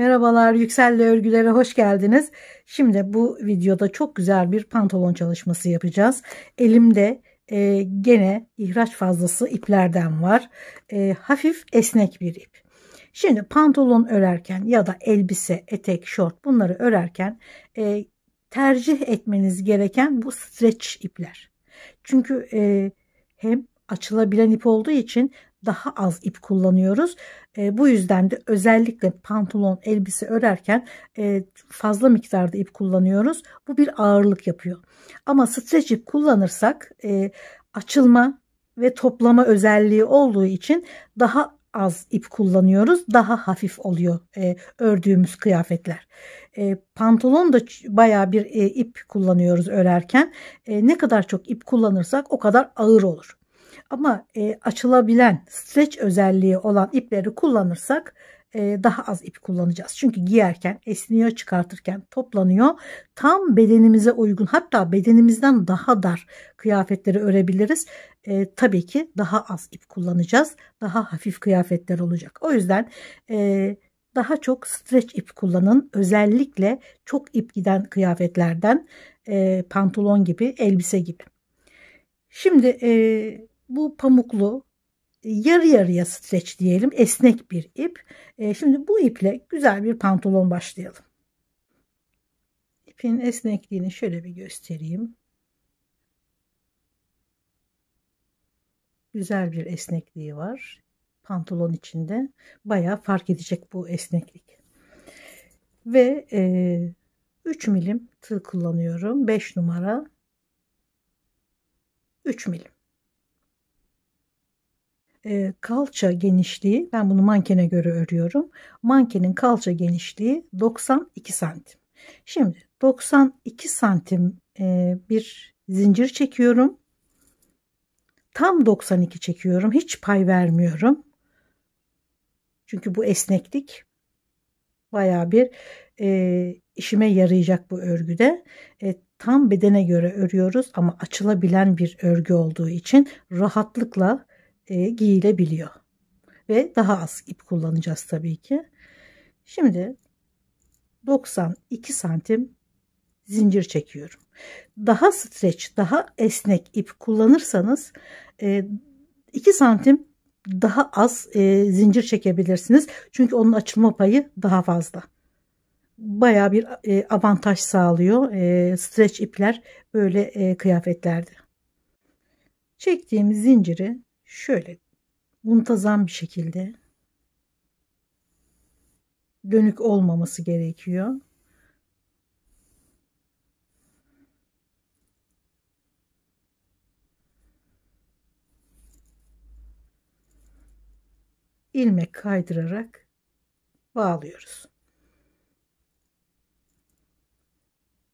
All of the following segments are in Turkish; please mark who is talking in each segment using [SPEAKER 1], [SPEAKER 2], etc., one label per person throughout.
[SPEAKER 1] Merhabalar, Yüksel'le örgülere hoş geldiniz. Şimdi bu videoda çok güzel bir pantolon çalışması yapacağız. Elimde gene ihraç fazlası iplerden var. Hafif esnek bir ip. Şimdi pantolon örerken ya da elbise, etek, şort bunları örerken tercih etmeniz gereken bu streç ipler. Çünkü hem açılabilen ip olduğu için daha az ip kullanıyoruz. Bu yüzden de özellikle pantolon, elbise örerken fazla miktarda ip kullanıyoruz. Bu bir ağırlık yapıyor. Ama streç ip kullanırsak açılma ve toplama özelliği olduğu için daha az ip kullanıyoruz. Daha hafif oluyor ördüğümüz kıyafetler. Pantolon da bayağı bir ip kullanıyoruz örerken. Ne kadar çok ip kullanırsak o kadar ağır olur. Ama açılabilen streç özelliği olan ipleri kullanırsak daha az ip kullanacağız. Çünkü giyerken esniyor, çıkartırken toplanıyor. Tam bedenimize uygun, hatta bedenimizden daha dar kıyafetleri örebiliriz. Tabii ki daha az ip kullanacağız. Daha hafif kıyafetler olacak. O yüzden daha çok streç ip kullanın. Özellikle çok ip giden kıyafetlerden pantolon gibi, elbise gibi. Şimdi bu pamuklu yarı yarıya streç diyelim, esnek bir ip. Şimdi bu iple güzel bir pantolon başlayalım. İpin esnekliğini şöyle bir göstereyim. Güzel bir esnekliği var. Pantolon içinde bayağı fark edecek bu esneklik. Ve 3 milim tığ kullanıyorum. 5 numara 3 milim. Kalça genişliği, ben bunu mankene göre örüyorum. Mankenin kalça genişliği 92 santim. Şimdi 92 santim bir zincir çekiyorum. Tam 92 çekiyorum. Hiç pay vermiyorum. Çünkü bu esneklik bayağı bir işime yarayacak bu örgüde. Tam bedene göre örüyoruz ama açılabilen bir örgü olduğu için rahatlıkla giyilebiliyor. Ve daha az ip kullanacağız tabii ki. Şimdi 92 santim zincir çekiyorum. Daha streç, daha esnek ip kullanırsanız 2 santim daha az zincir çekebilirsiniz. Çünkü onun açılma payı daha fazla. Bayağı bir avantaj sağlıyor streç ipler böyle kıyafetlerde. Çektiğimiz zinciri şöyle muntazam bir şekilde, dönük olmaması gerekiyor. İlmek kaydırarak bağlıyoruz.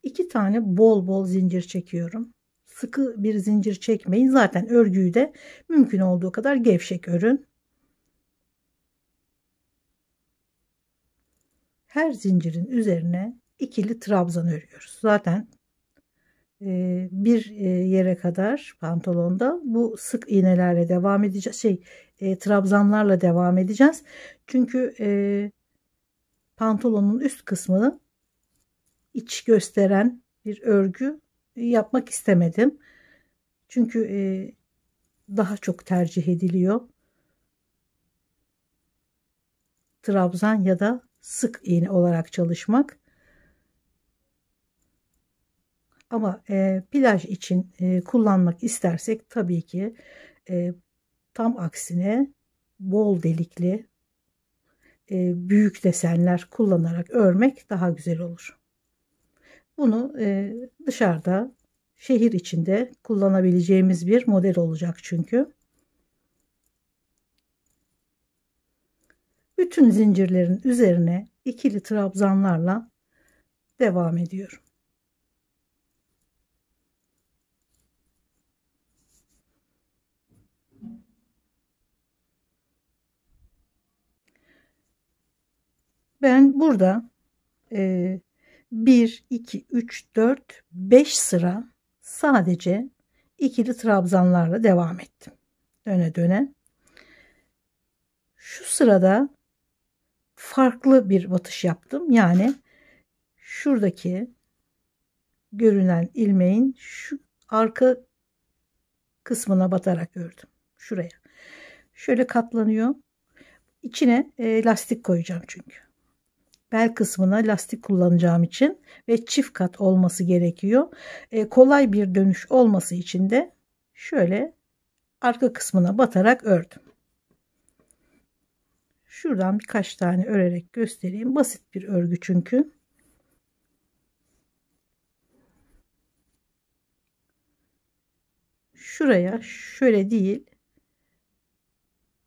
[SPEAKER 1] 2 tane bol bol zincir çekiyorum. Sıkı bir zincir çekmeyin. Zaten örgüyü de mümkün olduğu kadar gevşek örün. Her zincirin üzerine ikili trabzan örüyoruz. Zaten bir yere kadar pantolonda bu sık iğnelerle devam edeceğiz. Trabzanlarla devam edeceğiz. Çünkü pantolonun üst kısmını iç gösteren bir örgü yapmak istemedim. Çünkü daha çok tercih ediliyor trabzan ya da sık iğne olarak çalışmak. Ama plaj için kullanmak istersek tabii ki tam aksine bol delikli büyük desenler kullanarak örmek daha güzel olur. Bunu dışarıda, şehir içinde kullanabileceğimiz bir model olacak çünkü. Bütün zincirlerin üzerine ikili trabzanlarla devam ediyorum. Ben burada 1, 2, 3, 4, 5 sıra sadece ikili trabzanlarla devam ettim. Döne döne. Şu sırada farklı bir batış yaptım. Yani şuradaki görünen ilmeğin şu arka kısmına batarak ördüm. Şuraya. Şöyle katlanıyor. İçine lastik koyacağım çünkü. Bel kısmına lastik kullanacağım için ve çift kat olması gerekiyor. Kolay bir dönüş olması için de şöyle arka kısmına batarak ördüm. Şuradan birkaç tane örerek göstereyim. Basit bir örgü çünkü. Şuraya şöyle değil,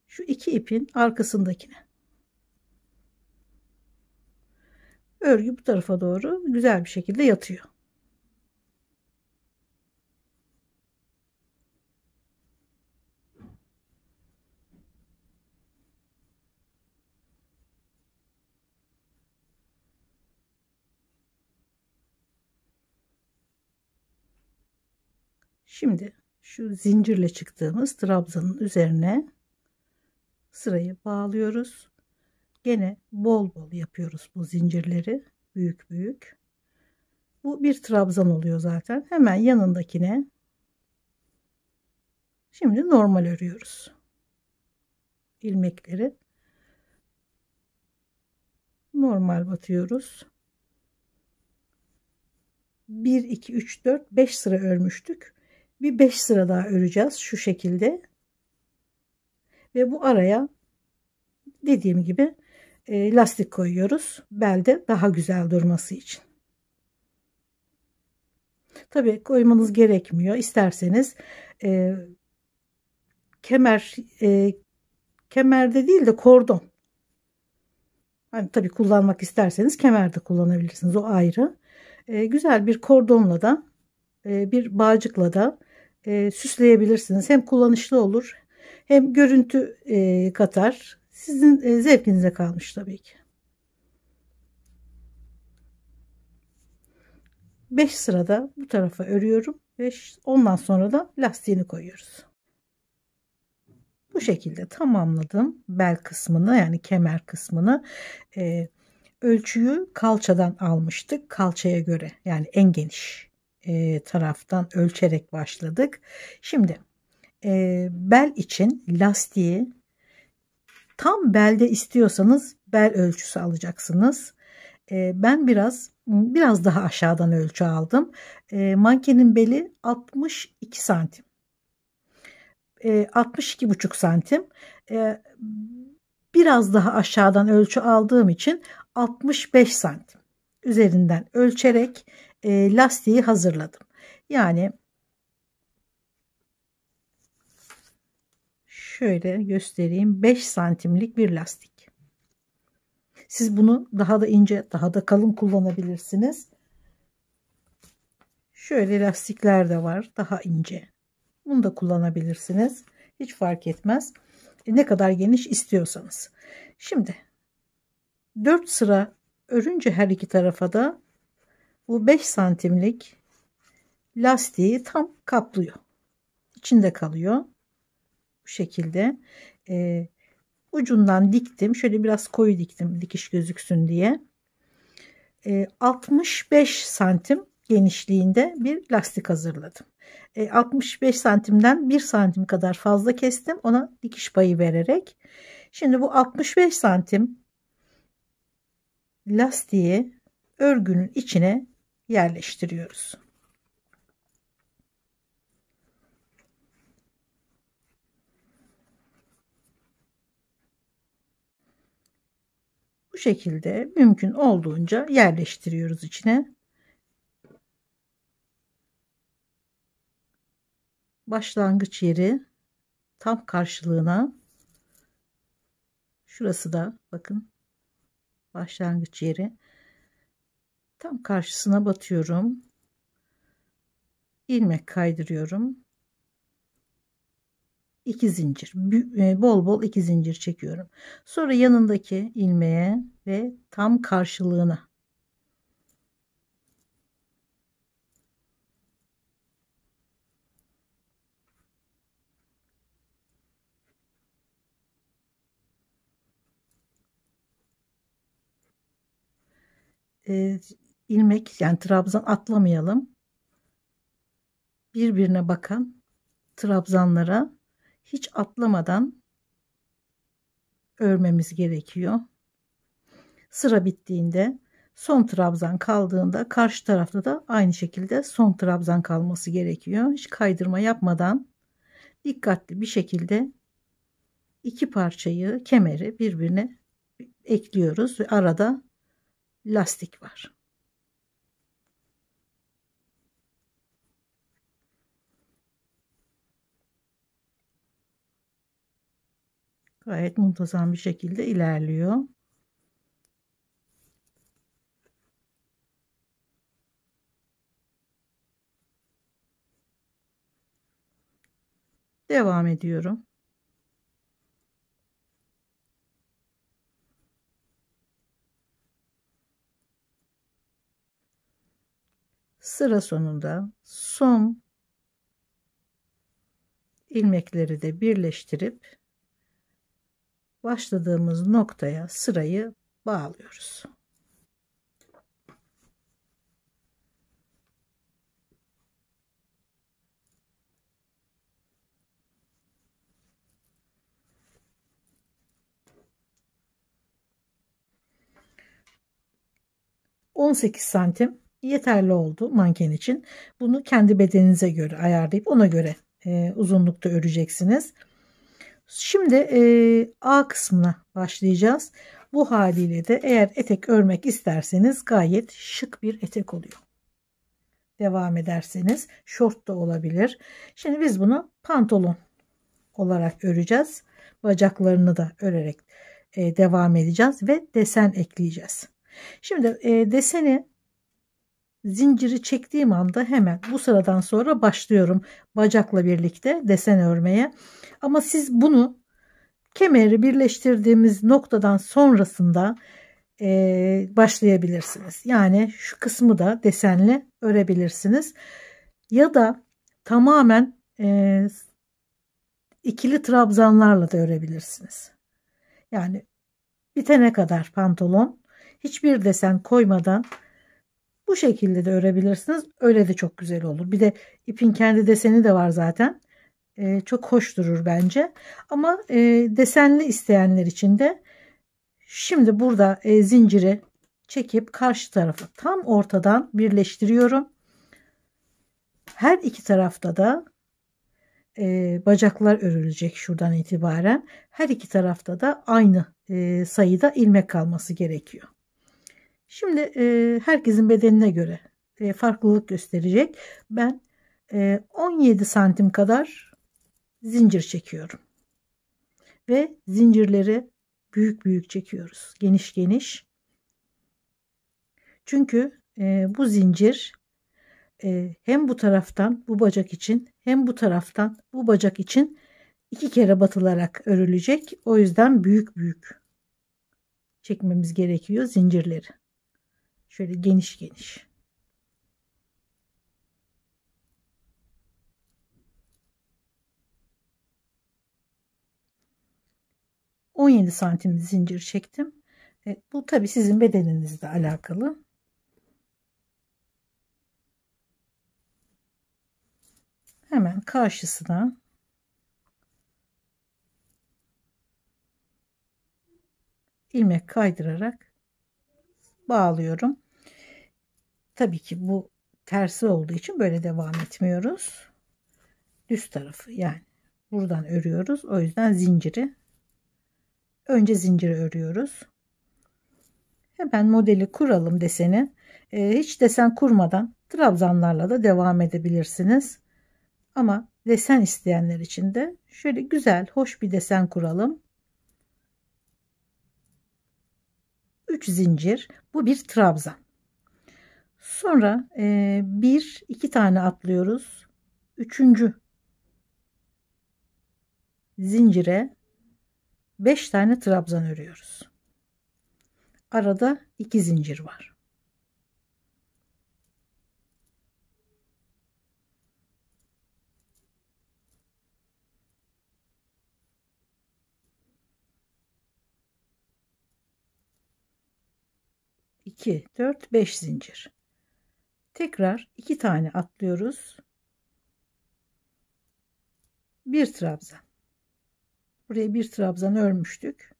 [SPEAKER 1] şu iki ipin arkasındakine. Örgü bu tarafa doğru güzel bir şekilde yatıyor. Şimdi şu zincirle çıktığımız trabzanın üzerine sırayı bağlıyoruz. Gene bol bol yapıyoruz bu zincirleri. Büyük büyük. Bu bir trabzan oluyor zaten. Hemen yanındakine şimdi normal örüyoruz. İlmekleri normal batıyoruz. 1 2 3 4 5 sıra örmüştük. Bir 5 sıra daha öreceğiz şu şekilde. Ve bu araya dediğim gibi lastik koyuyoruz. Belde daha güzel durması için. Tabii koymanız gerekmiyor. İsterseniz kemerde değil de kordon. Hani tabii kullanmak isterseniz kemerde kullanabilirsiniz. O ayrı. Güzel bir kordonla da bir bağcıkla da süsleyebilirsiniz. Hem kullanışlı olur hem görüntü katar. Sizin zevkinize kalmış tabii ki. 5 sırada bu tarafa örüyorum ve ondan sonra da lastiğini koyuyoruz. Bu şekilde tamamladım bel kısmını, yani kemer kısmını. Ölçüyü kalçadan almıştık, kalçaya göre, yani en geniş taraftan ölçerek başladık. Şimdi bel için lastiği tam belde istiyorsanız bel ölçüsü alacaksınız. Ben biraz daha aşağıdan ölçü aldım. Mankenin beli 62 santim. 62,5 santim. Biraz daha aşağıdan ölçü aldığım için 65 santim üzerinden ölçerek lastiği hazırladım. Yani şöyle göstereyim, 5 santimlik bir lastik. Siz bunu daha da ince, daha da kalın kullanabilirsiniz. Şöyle lastikler de var, daha ince. Bunu da kullanabilirsiniz. Hiç fark etmez. Ne kadar geniş istiyorsanız. Şimdi 4 sıra örünce her iki tarafa da bu 5 santimlik lastiği tam kaplıyor. İçinde kalıyor. Bu şekilde ucundan diktim. Şöyle biraz koyu diktim, dikiş gözüksün diye. 65 santim genişliğinde bir lastik hazırladım. 65 santimden 1 santim kadar fazla kestim. Ona dikiş payı vererek. Şimdi bu 65 santim lastiği örgünün içine yerleştiriyoruz. Bu şekilde mümkün olduğunca yerleştiriyoruz içine. Başlangıç yeri tam karşılığına, şurası da bakın başlangıç yeri, tam karşısına batıyorum. İlmek kaydırıyorum. 2 zincir, bol bol 2 zincir çekiyorum. Sonra yanındaki ilmeğe ve tam karşılığına ilmek yani trabzan atlamayalım. Birbirine bakan trabzanlara hiç atlamadan örmemiz gerekiyor. Sıra bittiğinde son trabzan kaldığında karşı tarafta da aynı şekilde son trabzan kalması gerekiyor. Hiç kaydırma yapmadan dikkatli bir şekilde iki parçayı, kemeri birbirine ekliyoruz ve arada lastik var. Gayet muntazam bir şekilde ilerliyor. Devam ediyorum. Sıra sonunda son ilmekleri de birleştirip başladığımız noktaya sırayı bağlıyoruz. ...18 santim yeterli oldu manken için. Bunu kendi bedeninize göre ayarlayıp ona göre uzunlukta öreceksiniz. Şimdi A kısmına başlayacağız. Bu haliyle de eğer etek örmek isterseniz gayet şık bir etek oluyor. Devam ederseniz şort da olabilir. Şimdi biz bunu pantolon olarak öreceğiz. Bacaklarını da örerek devam edeceğiz ve desen ekleyeceğiz. Şimdi deseni zinciri çektiğim anda hemen bu sıradan sonra başlıyorum bacakla birlikte desen örmeye. Ama siz bunu kemeri birleştirdiğimiz noktadan sonrasında başlayabilirsiniz. Yani şu kısmı da desenle örebilirsiniz. Ya da tamamen ikili trabzanlarla da örebilirsiniz. Yani bitene kadar pantolon hiçbir desen koymadan bu şekilde de örebilirsiniz. Öyle de çok güzel olur. Bir de ipin kendi deseni de var zaten. Çok hoş durur bence. Ama desenli isteyenler için de şimdi burada zinciri çekip karşı tarafı tam ortadan birleştiriyorum. Her iki tarafta da bacaklar örülecek şuradan itibaren. Her iki tarafta da aynı sayıda ilmek kalması gerekiyor. Şimdi herkesin bedenine göre farklılık gösterecek. Ben 17 santim kadar zincir çekiyorum. Ve zincirleri büyük büyük çekiyoruz. Geniş geniş. Çünkü bu zincir hem bu taraftan bu bacak için hem bu taraftan bu bacak için iki kere batılarak örülecek. O yüzden büyük büyük çekmemiz gerekiyor zincirleri. Şöyle geniş geniş. ...17 santim zincir çektim. Bu tabi sizin bedeninizle alakalı. Hemen karşısına ilmek kaydırarak bağlıyorum. Tabii ki bu tersi olduğu için böyle devam etmiyoruz. Düz tarafı yani buradan örüyoruz. O yüzden önce zinciri örüyoruz. Hemen modeli kuralım deseni. Hiç desen kurmadan trabzanlarla da devam edebilirsiniz. Ama desen isteyenler için de şöyle güzel, hoş bir desen kuralım. 3 zincir. Bu bir trabzan. Sonra bir iki tane atlıyoruz. Üçüncü zincire 5 tane trabzan örüyoruz. Arada 2 zincir var. 2, 4, 5 zincir. Tekrar 2 tane atlıyoruz. Bir trabzan. Buraya bir trabzan örmüştük.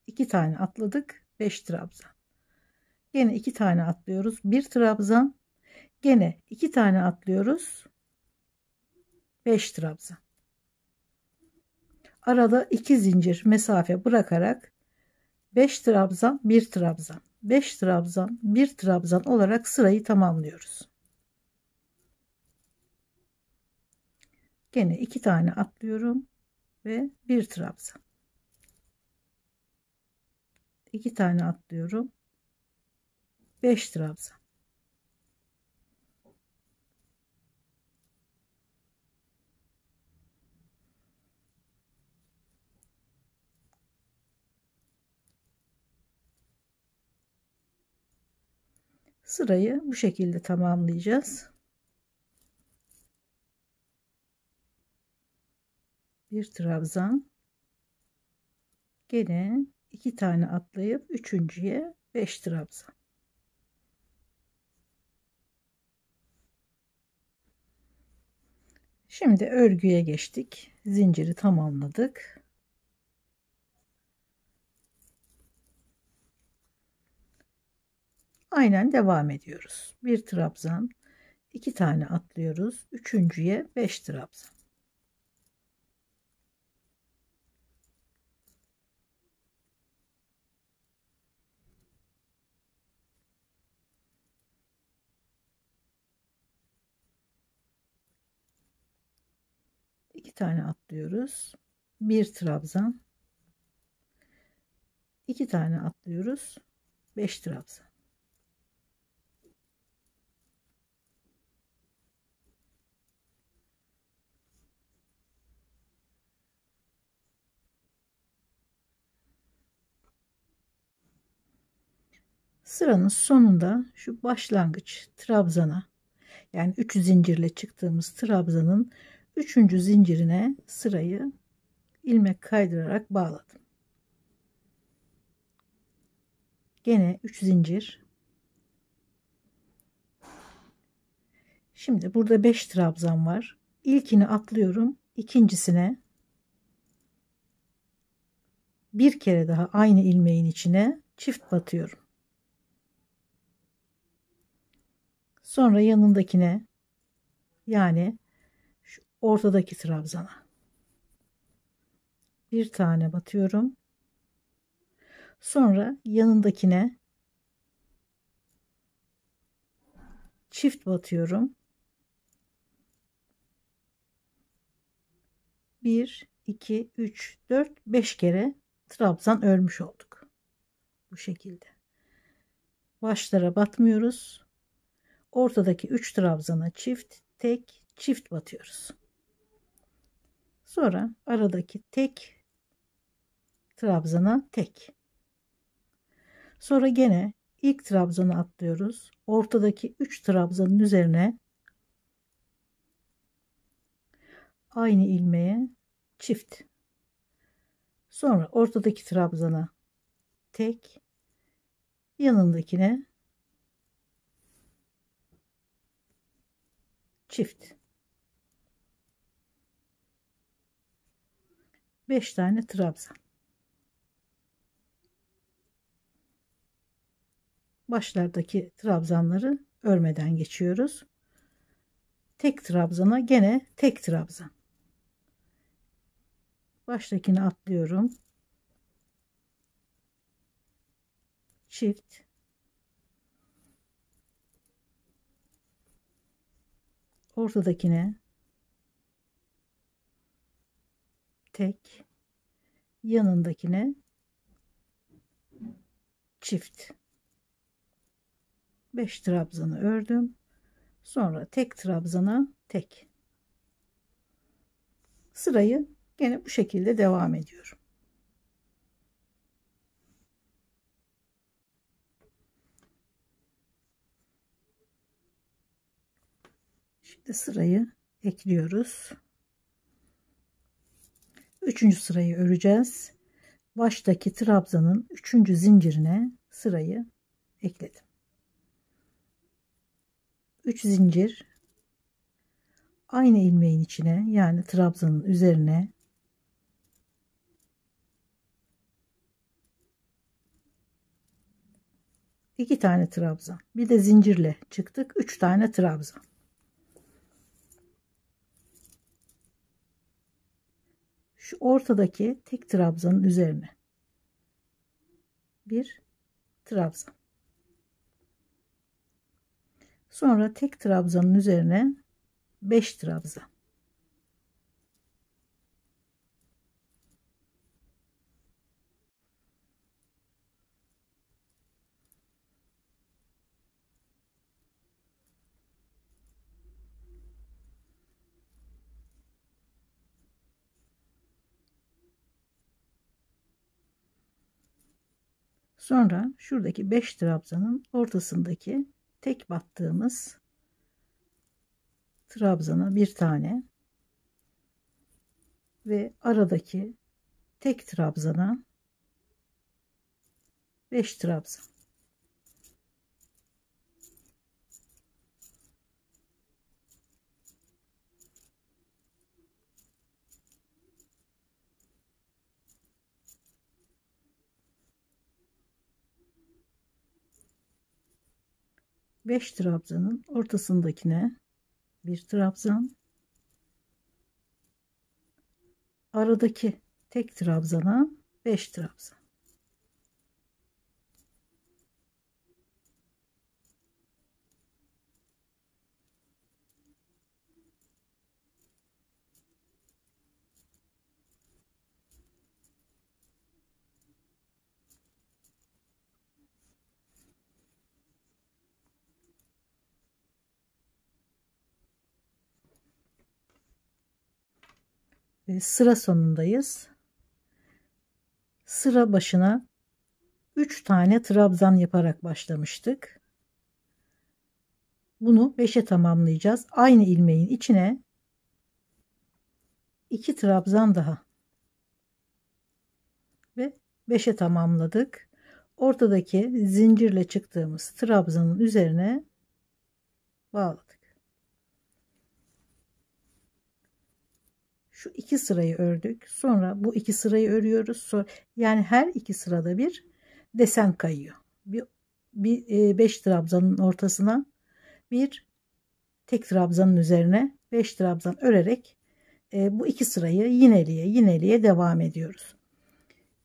[SPEAKER 1] 2 tane atladık. 5 trabzan. Yine 2 tane atlıyoruz. Bir trabzan. Gene 2 tane atlıyoruz. 5 trabzan. Arada 2 zincir mesafe bırakarak 5 trabzan, 1 trabzan, 5 trabzan, 1 trabzan olarak sırayı tamamlıyoruz. Gene 2 tane atlıyorum ve 1 trabzan. 2 tane atlıyorum. 5 trabzan. Sırayı bu şekilde tamamlayacağız. Bir trabzan. Gene 2 tane atlayıp üçüncüye 5 trabzan. Şimdi örgüye geçtik. Zinciri tamamladık. Aynen devam ediyoruz. Bir trabzan, 2 tane atlıyoruz. Üçüncüye 5 trabzan. İki tane atlıyoruz. Bir trabzan. 2 tane atlıyoruz. 5 trabzan. Sıranın sonunda şu başlangıç trabzana, yani 3 zincirle çıktığımız trabzanın 3. zincirine sırayı ilmek kaydırarak bağladım. Gene 3 zincir. Şimdi burada 5 trabzan var. İlkini atlıyorum. İkincisine bir kere daha aynı ilmeğin içine çift batıyorum. Sonra yanındakine, yani şu ortadaki trabzana bir tane batıyorum. Sonra yanındakine çift batıyorum. 1, 2, 3, 4, 5 kere trabzan örmüş olduk. Bu şekilde. Başlara batmıyoruz. Ortadaki 3 trabzana çift, tek, çift batıyoruz. Sonra aradaki tek trabzana tek. Sonra gene ilk trabzanı atlıyoruz. Ortadaki 3 trabzanın üzerine aynı ilmeğe çift. Sonra ortadaki trabzana tek, yanındakine çift. 5 tane trabzan. Başlardaki trabzanları örmeden geçiyoruz. Tek trabzana gene tek trabzan. Baştakini atlıyorum. Çift. Ortadakine tek. Yanındakine çift. 5 trabzanı ördüm. Sonra tek trabzana tek. Sırayı gene bu şekilde devam ediyorum. Şimdi sırayı ekliyoruz. 3. sırayı öreceğiz. Baştaki trabzanın 3. zincirine sırayı ekledim. 3 zincir, aynı ilmeğin içine, yani trabzanın üzerine 2 tane trabzan, bir de zincirle çıktık, 3 tane trabzan. Şu ortadaki tek trabzanın üzerine bir trabzan. Sonra tek trabzanın üzerine 5 trabzan. Sonra şuradaki 5 trabzanın ortasındaki tek battığımız trabzana bir tane ve aradaki tek trabzana 5 trabzan. Beş trabzanın ortasındakine bir trabzan, aradaki tek trabzana 5 trabzan. Sıra sonundayız. Sıra başına 3 tane trabzan yaparak başlamıştık. Bunu 5'e tamamlayacağız. Aynı ilmeğin içine 2 trabzan daha ve 5'e tamamladık. Ortadaki zincirle çıktığımız trabzanın üzerine bağladık. Şu 2 sırayı ördük. Sonra bu 2 sırayı örüyoruz. Sonra, yani her 2 sırada bir desen kayıyor. Bir 5 trabzanın ortasına bir tek trabzanın üzerine 5 trabzan örerek bu 2 sırayı yineliye devam ediyoruz.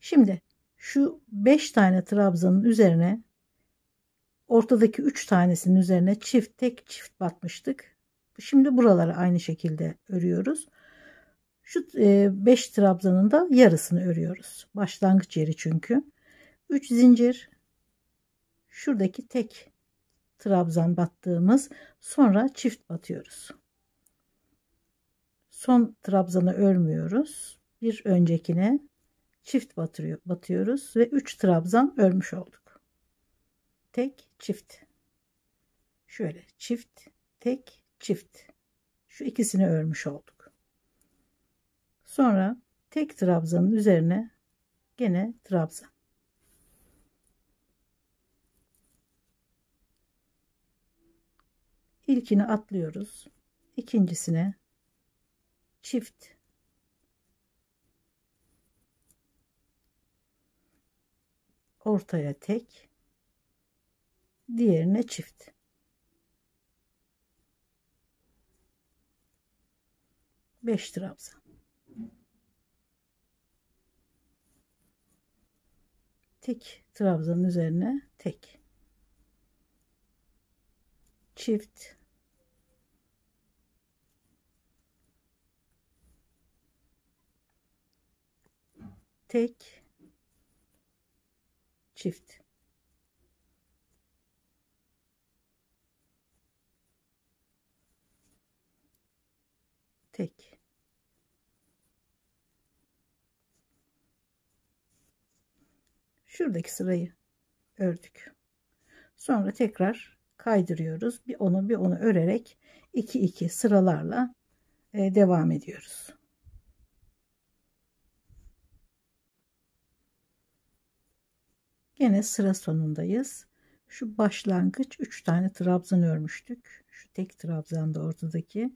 [SPEAKER 1] Şimdi şu 5 tane trabzanın üzerine ortadaki 3 tanesinin üzerine tek çift batmıştık. Şimdi buraları aynı şekilde örüyoruz. Şu 5 trabzanın da yarısını örüyoruz. Başlangıç yeri çünkü. 3 zincir, şuradaki tek trabzan battığımız, sonra çift batıyoruz. Son trabzanı örmüyoruz. Bir öncekine çift batıyoruz ve 3 trabzan örmüş olduk. Tek çift. Şöyle çift, tek, çift. Şu ikisini örmüş olduk. Sonra tek trabzanın üzerine gene trabzan. İlkini atlıyoruz. İkincisine çift. Ortaya tek. Diğerine çift. Beş trabzan. Tek trabzanın üzerine tek. Çift. Tek. Çift. Tek. Şuradaki sırayı ördük. Sonra tekrar kaydırıyoruz. Bir onu örerek 2 sıralarla devam ediyoruz. Gene sıra sonundayız. Şu başlangıç 3 tane trabzan örmüştük. Şu tek trabzan da ortadaki.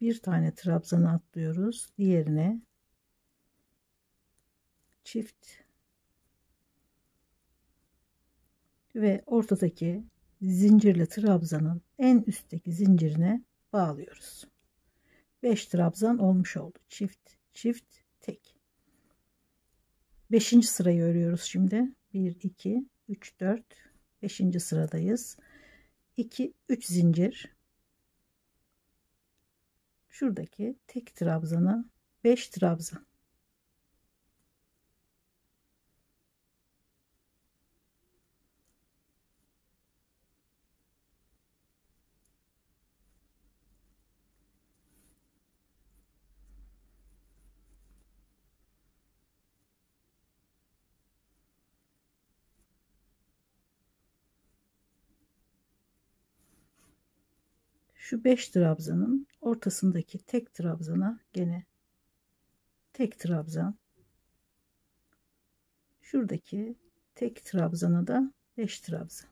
[SPEAKER 1] Bir tane trabzanı atlıyoruz. Diğerine çift ve ortadaki zincirli trabzanın en üstteki zincirine bağlıyoruz. 5 trabzan olmuş oldu. Çift, çift, tek. 5. sırayı örüyoruz şimdi. 1, 2, 3, 4. 5. sıradayız. 2, 3 zincir. Şuradaki tek trabzana 5 trabzan. Şu 5 trabzanın ortasındaki tek trabzana gene tek trabzan. Şuradaki tek trabzana da 5 trabzan.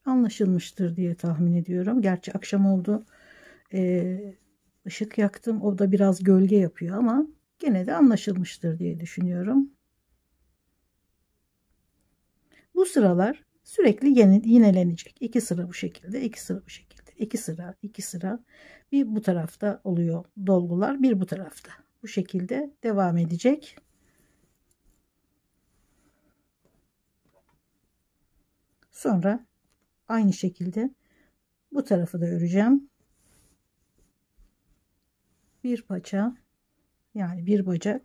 [SPEAKER 1] Anlaşılmıştır diye tahmin ediyorum. Gerçi akşam oldu. Işık yaktım. O da biraz gölge yapıyor ama gene de anlaşılmıştır diye düşünüyorum. Bu sıralar sürekli yinelenecek. 2 sıra bu şekilde, 2 sıra bu şekilde, 2 sıra, 2 sıra. Bir bu tarafta oluyor dolgular, bir bu tarafta. Bu şekilde devam edecek. Sonra aynı şekilde bu tarafı da öreceğim. Bir paça, yani bir bacak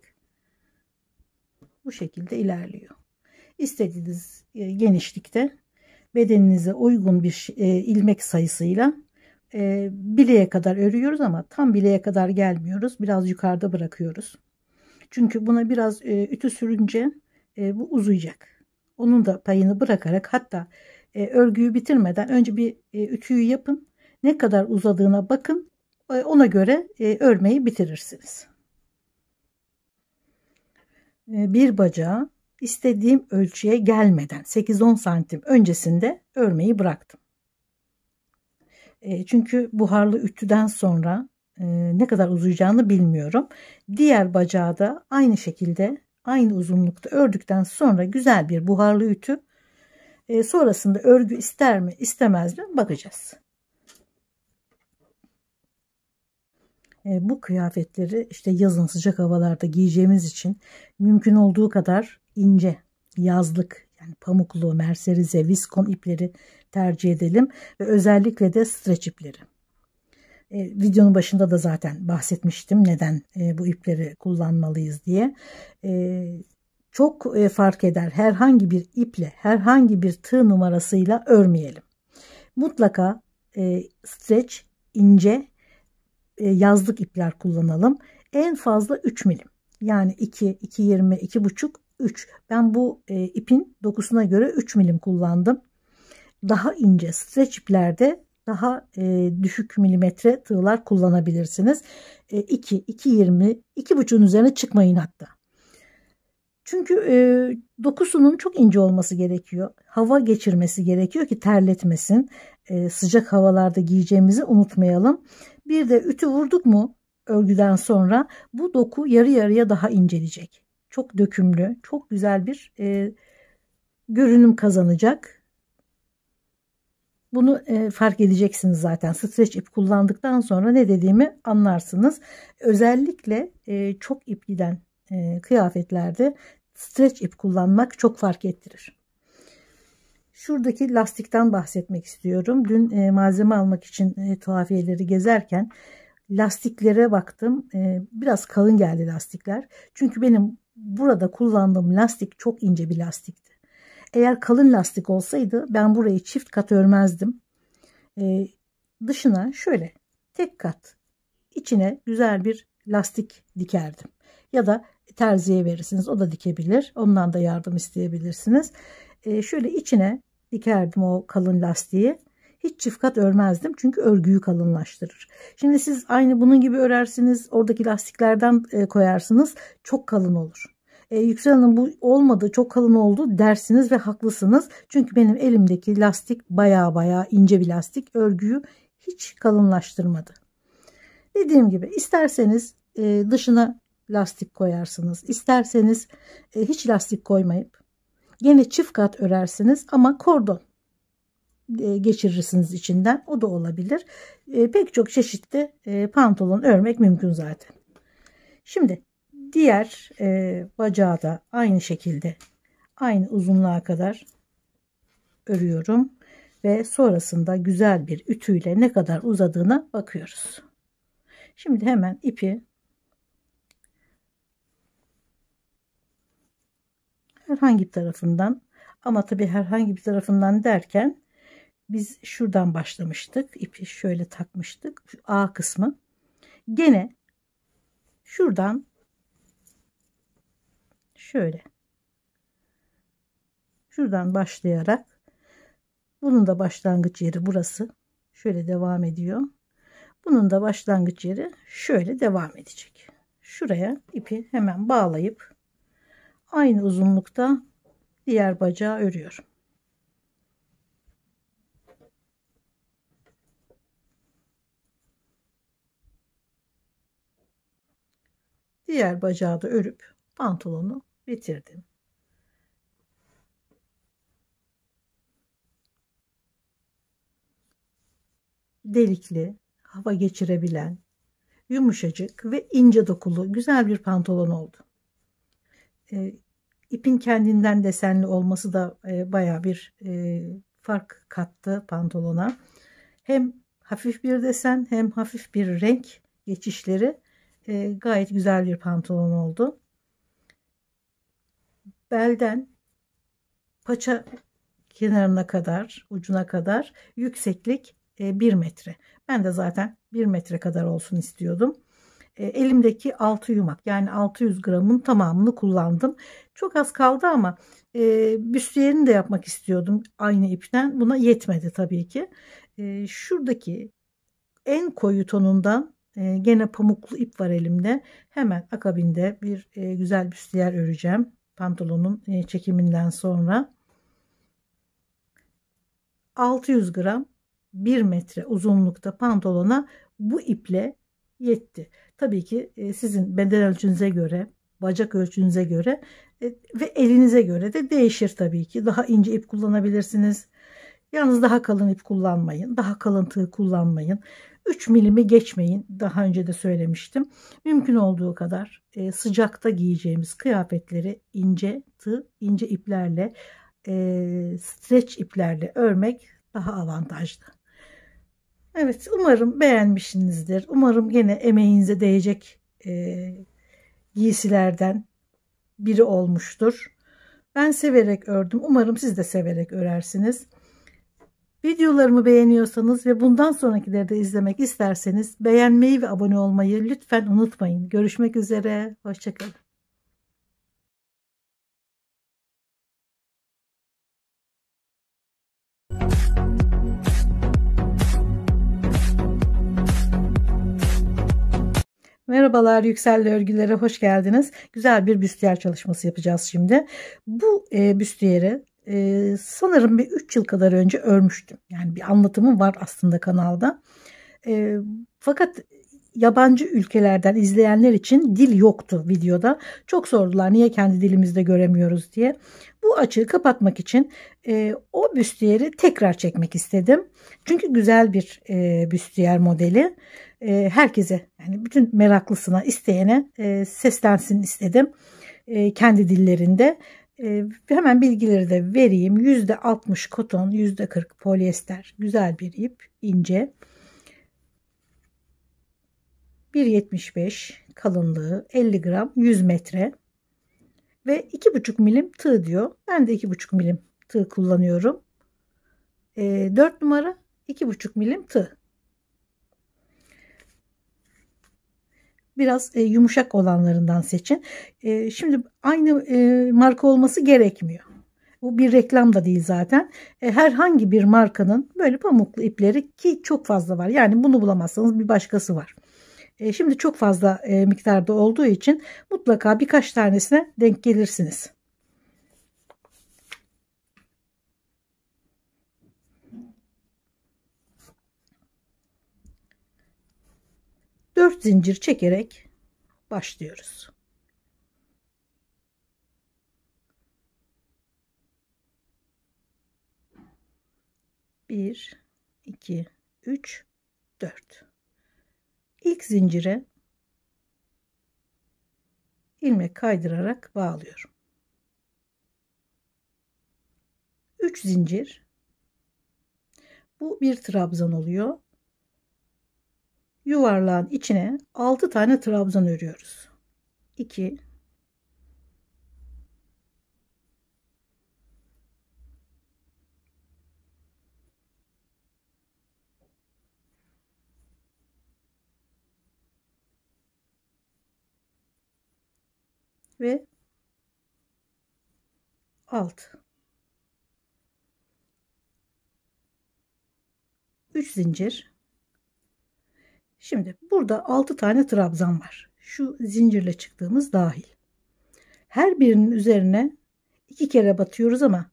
[SPEAKER 1] bu şekilde ilerliyor. İstediğiniz genişlikte bedeninize uygun bir ilmek sayısıyla bileğe kadar örüyoruz ama tam bileğe kadar gelmiyoruz. Biraz yukarıda bırakıyoruz. Çünkü buna biraz ütü sürünce bu uzayacak. Onun da payını bırakarak, hatta örgüyü bitirmeden önce bir ütüyü yapın. Ne kadar uzadığına bakın. Ona göre örmeyi bitirirsiniz. Bir bacağı istediğim ölçüye gelmeden 8-10 santim öncesinde örmeyi bıraktım. Çünkü buharlı ütüden sonra ne kadar uzayacağını bilmiyorum. Diğer bacağı da aynı şekilde aynı uzunlukta ördükten sonra güzel bir buharlı ütü. Sonrasında örgü ister mi istemez mi bakacağız. Bu kıyafetleri işte yazın sıcak havalarda giyeceğimiz için mümkün olduğu kadar ince, yazlık, yani pamuklu, merserize, viskon ipleri tercih edelim ve özellikle de streç ipleri. Videonun başında da zaten bahsetmiştim neden bu ipleri kullanmalıyız diye. Çok fark eder, herhangi bir iple, herhangi bir tığ numarasıyla örmeyelim. Mutlaka streç, ince, yazlık ipler kullanalım. En fazla 3 milim. Yani 2, 2,20, 2,5, 3. Ben bu ipin dokusuna göre 3 milim kullandım. Daha ince streç iplerde daha düşük milimetre tığlar kullanabilirsiniz. 2, 2,20, 2,5'un üzerine çıkmayın hatta. Çünkü dokusunun çok ince olması gerekiyor. Hava geçirmesi gerekiyor ki terletmesin. Sıcak havalarda giyeceğimizi unutmayalım. Bir de ütü vurduk mu örgüden sonra bu doku yarı yarıya daha inceleyecek. Çok dökümlü, çok güzel bir görünüm kazanacak. Bunu fark edeceksiniz zaten. Streç ip kullandıktan sonra ne dediğimi anlarsınız. Özellikle çok ip giden kıyafetlerde streç ip kullanmak çok fark ettirir. Şuradaki lastikten bahsetmek istiyorum. Dün malzeme almak için tuhafiyeleri gezerken lastiklere baktım. Biraz kalın geldi lastikler. Çünkü benim burada kullandığım lastik çok ince bir lastikti. Eğer kalın lastik olsaydı ben burayı çift kat örmezdim. Dışına şöyle tek kat içine güzel bir lastik dikerdim. Ya da terziye verirsiniz, o da dikebilir. Ondan da yardım isteyebilirsiniz. Şöyle içine dikerdim o kalın lastiği. Hiç çift kat örmezdim çünkü örgüyü kalınlaştırır. Şimdi siz aynı bunun gibi örersiniz, oradaki lastiklerden koyarsınız, çok kalın olur. Yüksel Hanım bu olmadı, çok kalın oldu dersiniz ve haklısınız. Çünkü benim elimdeki lastik baya ince bir lastik, örgüyü hiç kalınlaştırmadı. Dediğim gibi isterseniz dışına lastik koyarsınız, isterseniz hiç lastik koymayıp gene çift kat örersiniz ama kordon geçirirsiniz içinden, o da olabilir. Pek çok çeşitli pantolon örmek mümkün zaten. Şimdi diğer bacağı da aynı şekilde aynı uzunluğa kadar örüyorum ve sonrasında güzel bir ütüyle ne kadar uzadığına bakıyoruz. Şimdi hemen ipi herhangi bir tarafından, ama tabii herhangi bir tarafından derken biz şuradan başlamıştık. İpi şöyle takmıştık. Şu A kısmı. Gene şuradan şöyle. Şuradan başlayarak, bunun da başlangıç yeri burası. Şöyle devam ediyor. Bunun da başlangıç yeri şöyle devam edecek. Şuraya ipi hemen bağlayıp aynı uzunlukta diğer bacağı örüyorum. Diğer bacağı da örüp pantolonu bitirdim. Delikli, hava geçirebilen, yumuşacık ve ince dokulu güzel bir pantolon oldu. İpin kendinden desenli olması da baya bir fark kattı pantolona. Hem hafif bir desen hem hafif bir renk geçişleri, gayet güzel bir pantolon oldu. Belden paça kenarına kadar, ucuna kadar yükseklik 1 metre. Ben de zaten 1 metre kadar olsun istiyordum. Elimdeki 6 yumak, yani 600 gramın tamamını kullandım. Çok az kaldı ama büstiyerini de yapmak istiyordum aynı ipten. Buna yetmedi tabii ki. Şuradaki en koyu tonundan gene pamuklu ip var elimde. Hemen akabinde bir güzel büstiyer öreceğim pantolonun çekiminden sonra. 600 gram 1 metre uzunlukta pantolona bu iple yetti. Tabii ki sizin beden ölçünüze göre, bacak ölçünüze göre ve elinize göre de değişir tabii ki. Daha ince ip kullanabilirsiniz. Yalnız daha kalın ip kullanmayın. Daha kalın tığ kullanmayın. 3 milimi geçmeyin. Daha önce de söylemiştim. Mümkün olduğu kadar sıcakta giyeceğimiz kıyafetleri ince tığ, ince iplerle, streç iplerle örmek daha avantajlı. Evet, umarım beğenmişsinizdir. Umarım gene emeğinize değecek giysilerden biri olmuştur. Ben severek ördüm. Umarım siz de severek örersiniz. Videolarımı beğeniyorsanız ve bundan sonrakileri de izlemek isterseniz beğenmeyi ve abone olmayı lütfen unutmayın. Görüşmek üzere. Hoşça kalın. Merhabalar, Yüksel'le örgülere hoş geldiniz. Güzel bir büstiyer çalışması yapacağız şimdi. Bu büstiyeri sanırım bir 3 yıl kadar önce örmüştüm. Yani bir anlatımı var aslında kanalda. Fakat yabancı ülkelerden izleyenler için dil yoktu videoda. Çok sordular niye kendi dilimizde göremiyoruz diye. Bu açığı kapatmak için o büstiyeri tekrar çekmek istedim. Çünkü güzel bir büstiyer modeli. Herkese, yani bütün meraklısına, isteyene seslensin istedim. Kendi dillerinde. Hemen bilgileri de vereyim. %60 koton, %40 polyester. Güzel bir ip, ince. 1,75 kalınlığı, 50 gram, 100 metre ve 2,5 milim tığ diyor. Ben de 2,5 milim tığ kullanıyorum. 4 numara 2,5 milim tığ. Biraz yumuşak olanlarından seçin. Şimdi aynı marka olması gerekmiyor. Bu bir reklam da değil zaten. Herhangi bir markanın böyle pamuklu ipleri, ki çok fazla var. Yani bunu bulamazsanız bir başkası var. Şimdi çok fazla miktarda olduğu için mutlaka birkaç tanesine denk gelirsiniz. Dört zincir çekerek başlıyoruz. Bir, iki, üç, dört. İlk zincire ilmek kaydırarak bağlıyorum. 3 zincir. Bu bir trabzan oluyor. Yuvarlağın içine 6 tane trabzan örüyoruz. 2, ve 6. 3 zincir. Şimdi burada 6 tane trabzan var. Şu zincirle çıktığımız dahil. Her birinin üzerine 2 kere batıyoruz ama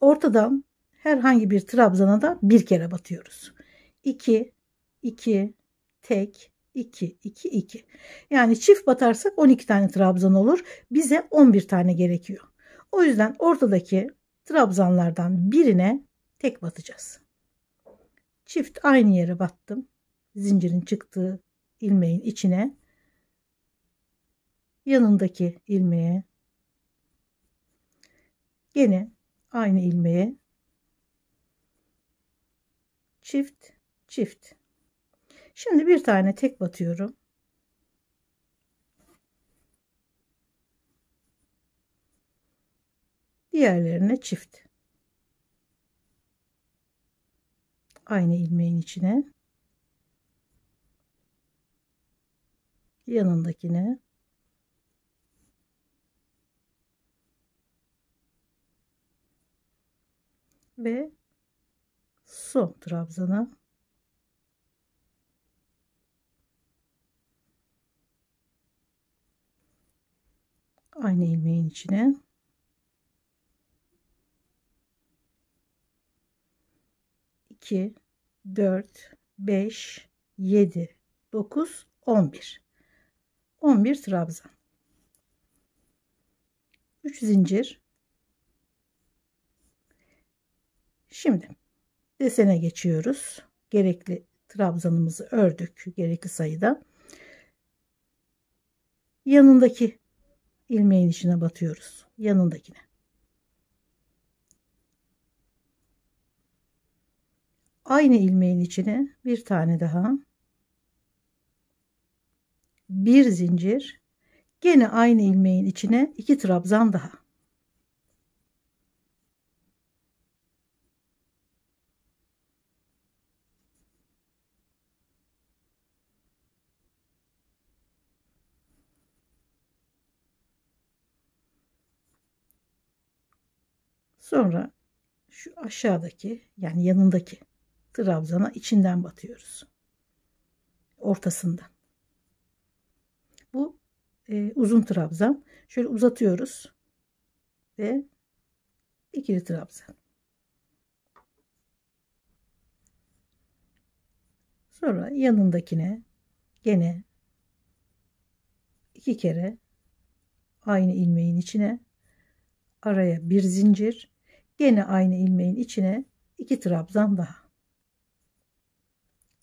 [SPEAKER 1] ortadan herhangi bir trabzana da bir kere batıyoruz. 2, 2, tek, 2, 2, 2. Yani çift batarsak 12 tane trabzan olur. Bize 11 tane gerekiyor. O yüzden ortadaki trabzanlardan birine tek batacağız. Çift aynı yere battım. Zincirin çıktığı ilmeğin içine, yanındaki ilmeğe, gene aynı ilmeğe, çift, çift. Şimdi bir tane tek batıyorum. Diğerlerine çift. Aynı ilmeğin içine, yanındakine, ve son trabzana aynı ilmeğin içine, 2, 4, 5, 7, 9, 11. 11 trabzan. 3 zincir. Şimdi desene geçiyoruz. Gerekli trabzanımızı ördük. Gerekli sayıda. Yanındaki ilmeğin içine batıyoruz. Yanındakine. Aynı ilmeğin içine bir tane daha. Bir zincir. Gene aynı ilmeğin içine 2 trabzan daha. Sonra şu aşağıdaki, yani yanındaki trabzana içinden batıyoruz. Ortasından. Bu uzun trabzan. Şöyle uzatıyoruz ve ikili trabzan. Sonra yanındakine gene 2 kere aynı ilmeğin içine, araya bir zincir, gene aynı ilmeğin içine 2 trabzan daha.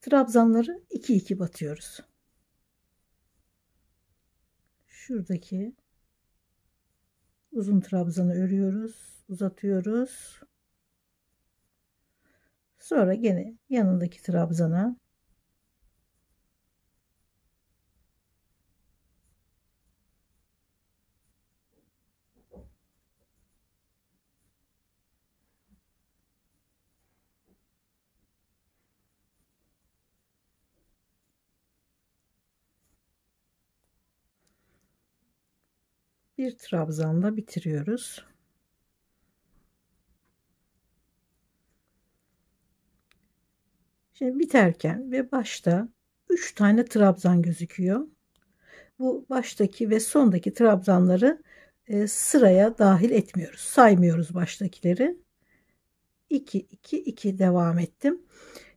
[SPEAKER 1] Trabzanları 2 2 batıyoruz. Şuradaki uzun trabzanı örüyoruz, uzatıyoruz. Sonra gene yanındaki trabzana bir trabzanla bitiriyoruz. Şimdi biterken ve başta 3 tane trabzan gözüküyor. Bu baştaki ve sondaki trabzanları sıraya dahil etmiyoruz. Saymıyoruz baştakileri. 2 2 2 devam ettim.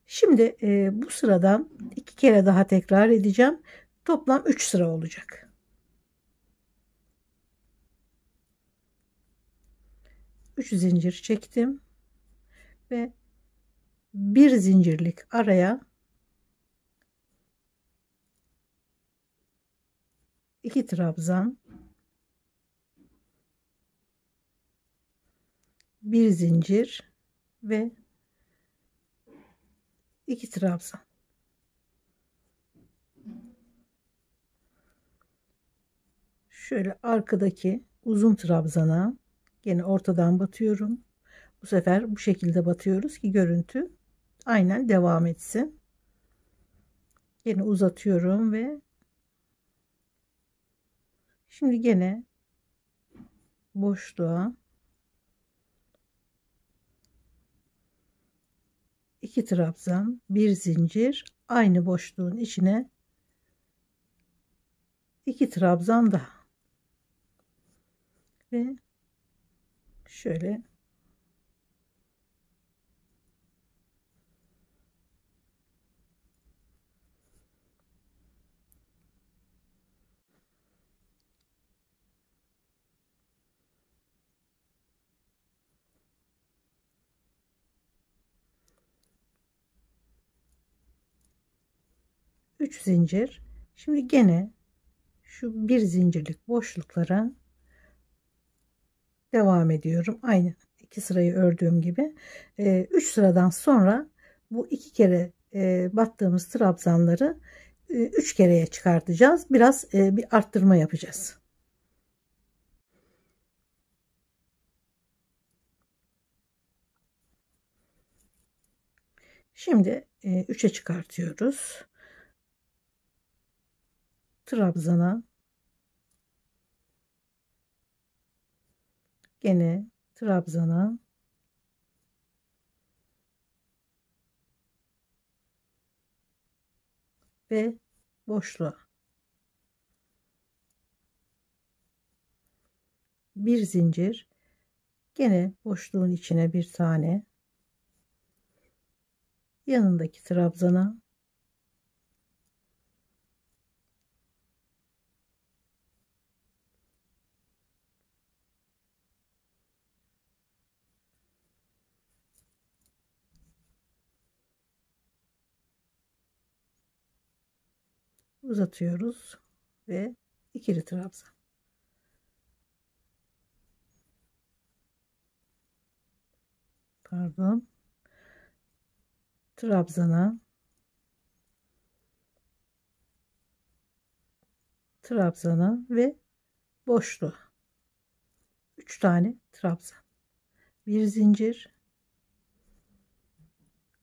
[SPEAKER 1] Şimdi bu sıradan 2 kere daha tekrar edeceğim. Toplam 3 sıra olacak. 3 zincir çektim ve bir zincirlik araya 2 trabzan, bir zincir ve 2 trabzan. Şöyle arkadaki uzun trabzana yine ortadan batıyorum. Bu sefer bu şekilde batıyoruz ki görüntü aynen devam etsin. Yine uzatıyorum ve şimdi gene boşluğa 2 trabzan, bir zincir, aynı boşluğun içine 2 trabzan daha ve şöyle üç zincir. Şimdi gene şu bir zincirlik boşluklara devam ediyorum. Aynı iki sırayı ördüğüm gibi. 3 sıradan sonra bu iki kere battığımız trabzanları 3 kereye çıkartacağız. Biraz bir arttırma yapacağız. Şimdi 3'e çıkartıyoruz. Trabzana gene trabzana ve boşluğa bir zincir, gene boşluğun içine bir tane, yanındaki trabzana uzatıyoruz ve ikili trabzan. Pardon. Trabzana, trabzana ve boşluğa 3 tane trabzan, bir zincir,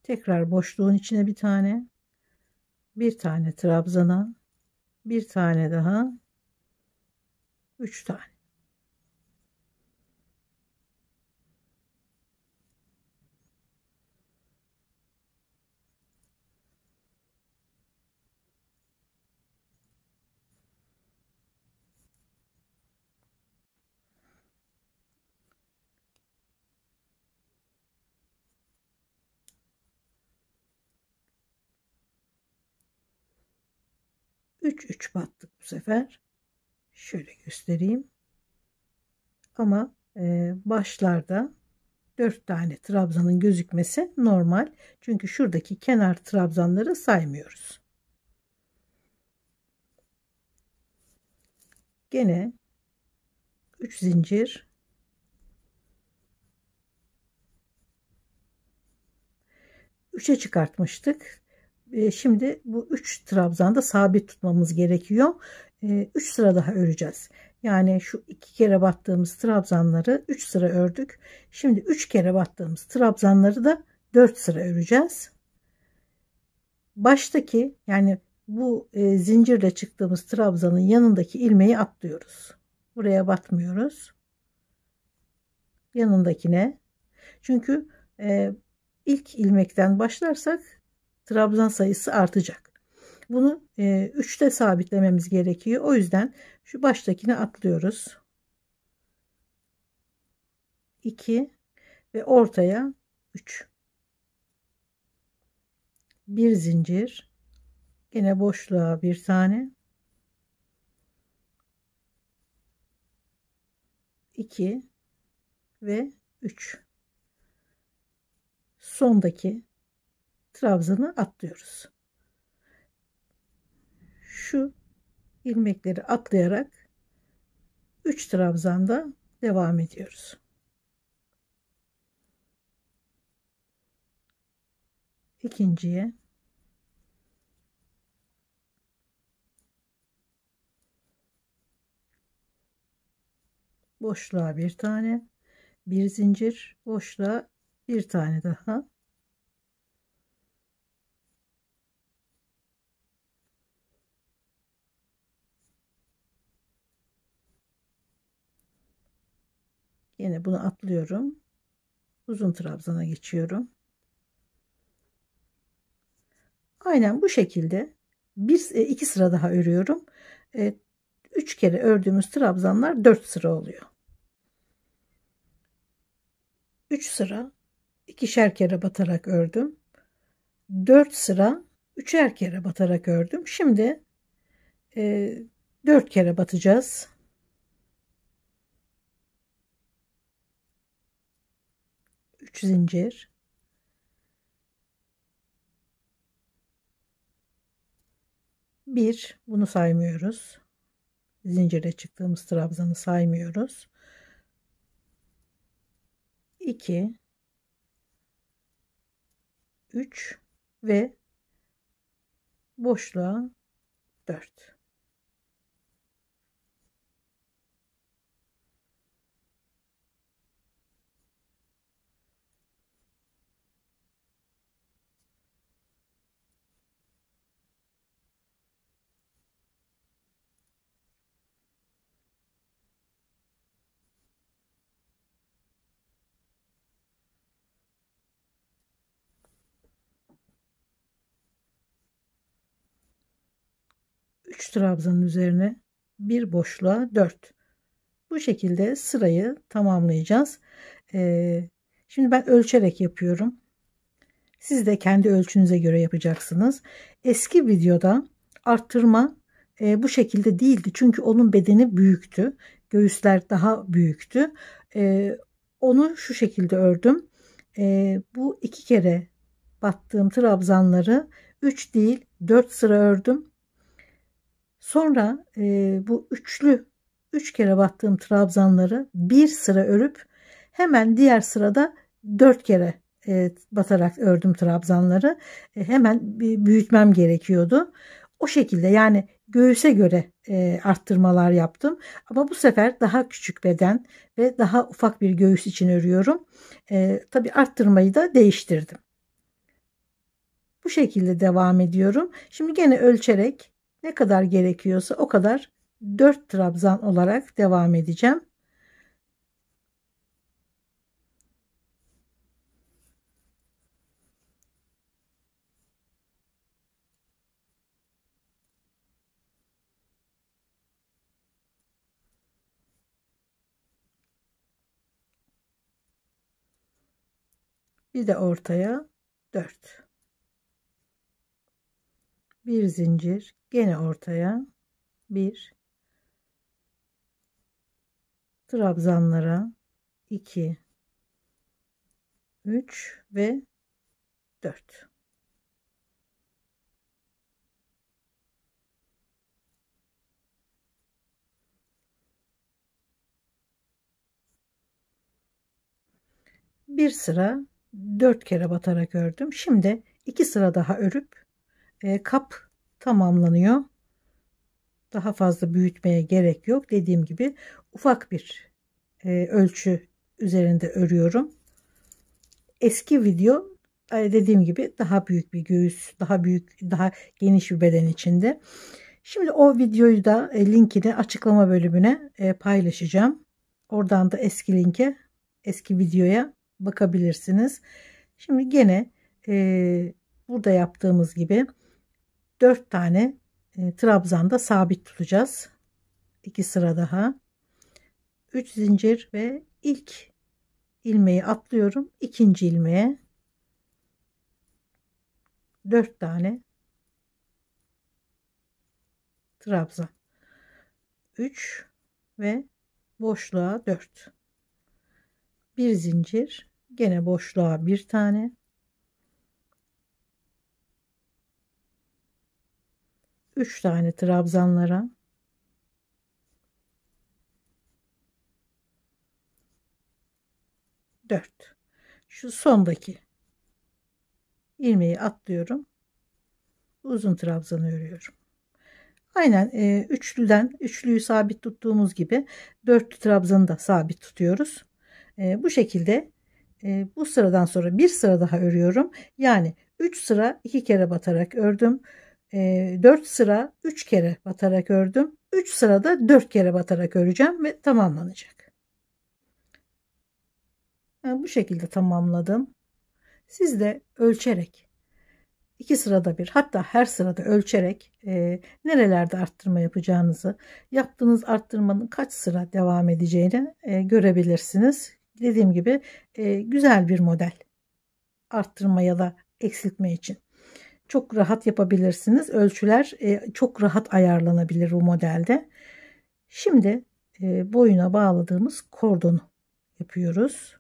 [SPEAKER 1] tekrar boşluğun içine bir tane, bir tane trabzana, bir tane daha, 3 tane. Üç üç battık bu sefer. Şöyle göstereyim. Ama başlarda 4 tane trabzanın gözükmesi normal. Çünkü şuradaki kenar trabzanları saymıyoruz. Gene 3 zincir, üçe çıkartmıştık. Şimdi bu 3 trabzanda sabit tutmamız gerekiyor. 3 sıra daha öreceğiz. Yani şu 2 kere battığımız trabzanları 3 sıra ördük. Şimdi 3 kere battığımız trabzanları da 4 sıra öreceğiz. Baştaki yani bu zincirle çıktığımız trabzanın yanındaki ilmeği atlıyoruz. Buraya batmıyoruz. Yanındakine. Çünkü ilk ilmekten başlarsak trabzan sayısı artacak. Bunu 3'te sabitlememiz gerekiyor. O yüzden şu baştakini atlıyoruz. 2 ve ortaya 3. Bir zincir. Yine boşluğa bir tane. 2 ve 3. Sondaki trabzanı atlıyoruz. Şu ilmekleri atlayarak 3 trabzanda devam ediyoruz. İkinciye boşluğa bir tane, bir zincir, boşluğa bir tane daha. Yine bunu atlıyorum. Uzun trabzana geçiyorum. Aynen bu şekilde iki sıra daha örüyorum. 3 kere ördüğümüz trabzanlar 4 sıra oluyor. 3 sıra ikişer kere batarak ördüm. 4 sıra üçer kere batarak ördüm. Şimdi 4 kere batacağız. 3 zincir. Bir, bunu saymıyoruz. Zincire çıktığımız trabzanı saymıyoruz. 2 3 ve boşluğa 4. Üç trabzanın üzerine bir boşluğa 4. Bu şekilde sırayı tamamlayacağız. Şimdi ben ölçerek yapıyorum. Siz de kendi ölçünüze göre yapacaksınız. Eski videoda arttırma bu şekilde değildi. Çünkü onun bedeni büyüktü. Göğüsler daha büyüktü. Onu şu şekilde ördüm. Bu 2 kere battığım trabzanları 3 değil 4 sıra ördüm. Sonra bu 3 kere battığım trabzanları bir sıra örüp hemen diğer sırada 4 kere batarak ördüm trabzanları. Hemen büyütmem gerekiyordu. O şekilde yani göğüse göre arttırmalar yaptım. Ama bu sefer daha küçük beden ve daha ufak bir göğüs için örüyorum. Tabii arttırmayı da değiştirdim. Bu şekilde devam ediyorum. Şimdi gene ölçerek ne kadar gerekiyorsa o kadar 4 trabzan olarak devam edeceğim. Bir de ortaya 4. Bir zincir, gene ortaya 1, trabzanlara 2, 3 ve 4. Bir sıra 4 kere batarak ördüm. Şimdi 2 sıra daha örüp kap tamamlanıyor. Daha fazla büyütmeye gerek yok. Dediğim gibi ufak bir ölçü üzerinde örüyorum. Eski video dediğim gibi daha büyük bir göğüs, daha büyük, daha geniş bir beden içinde. Şimdi o videoyu da linkini açıklama bölümüne paylaşacağım. Oradan da eski linke, eski videoya bakabilirsiniz. Şimdi gene burada yaptığımız gibi 4 tane trabzanda sabit tutacağız. 2 sıra daha. 3 zincir ve ilk ilmeği atlıyorum. İkinci ilmeğe 4 tane trabzan. 3 ve boşluğa 4. Bir zincir, gene boşluğa bir tane. 3 tane trabzanlara 4. Şu sondaki ilmeği atlıyorum. Uzun trabzanı örüyorum. Aynen üçlüyü sabit tuttuğumuz gibi dörtlü trabzanı da sabit tutuyoruz. Bu şekilde bu sıradan sonra bir sıra daha örüyorum. Yani 3 sıra 2 kere batarak ördüm. 4 sıra 3 kere batarak ördüm. 3 sırada 4 kere batarak öreceğim ve tamamlanacak. Bu şekilde tamamladım. Siz de ölçerek 2 sırada bir, hatta her sırada ölçerek nerelerde arttırma yapacağınızı, yaptığınız arttırmanın kaç sıra devam edeceğini görebilirsiniz. Dediğim gibi güzel bir model arttırma ya da eksiltme için. Çok rahat yapabilirsiniz. Ölçüler çok rahat ayarlanabilir bu modelde. Şimdi boyuna bağladığımız kordonu yapıyoruz.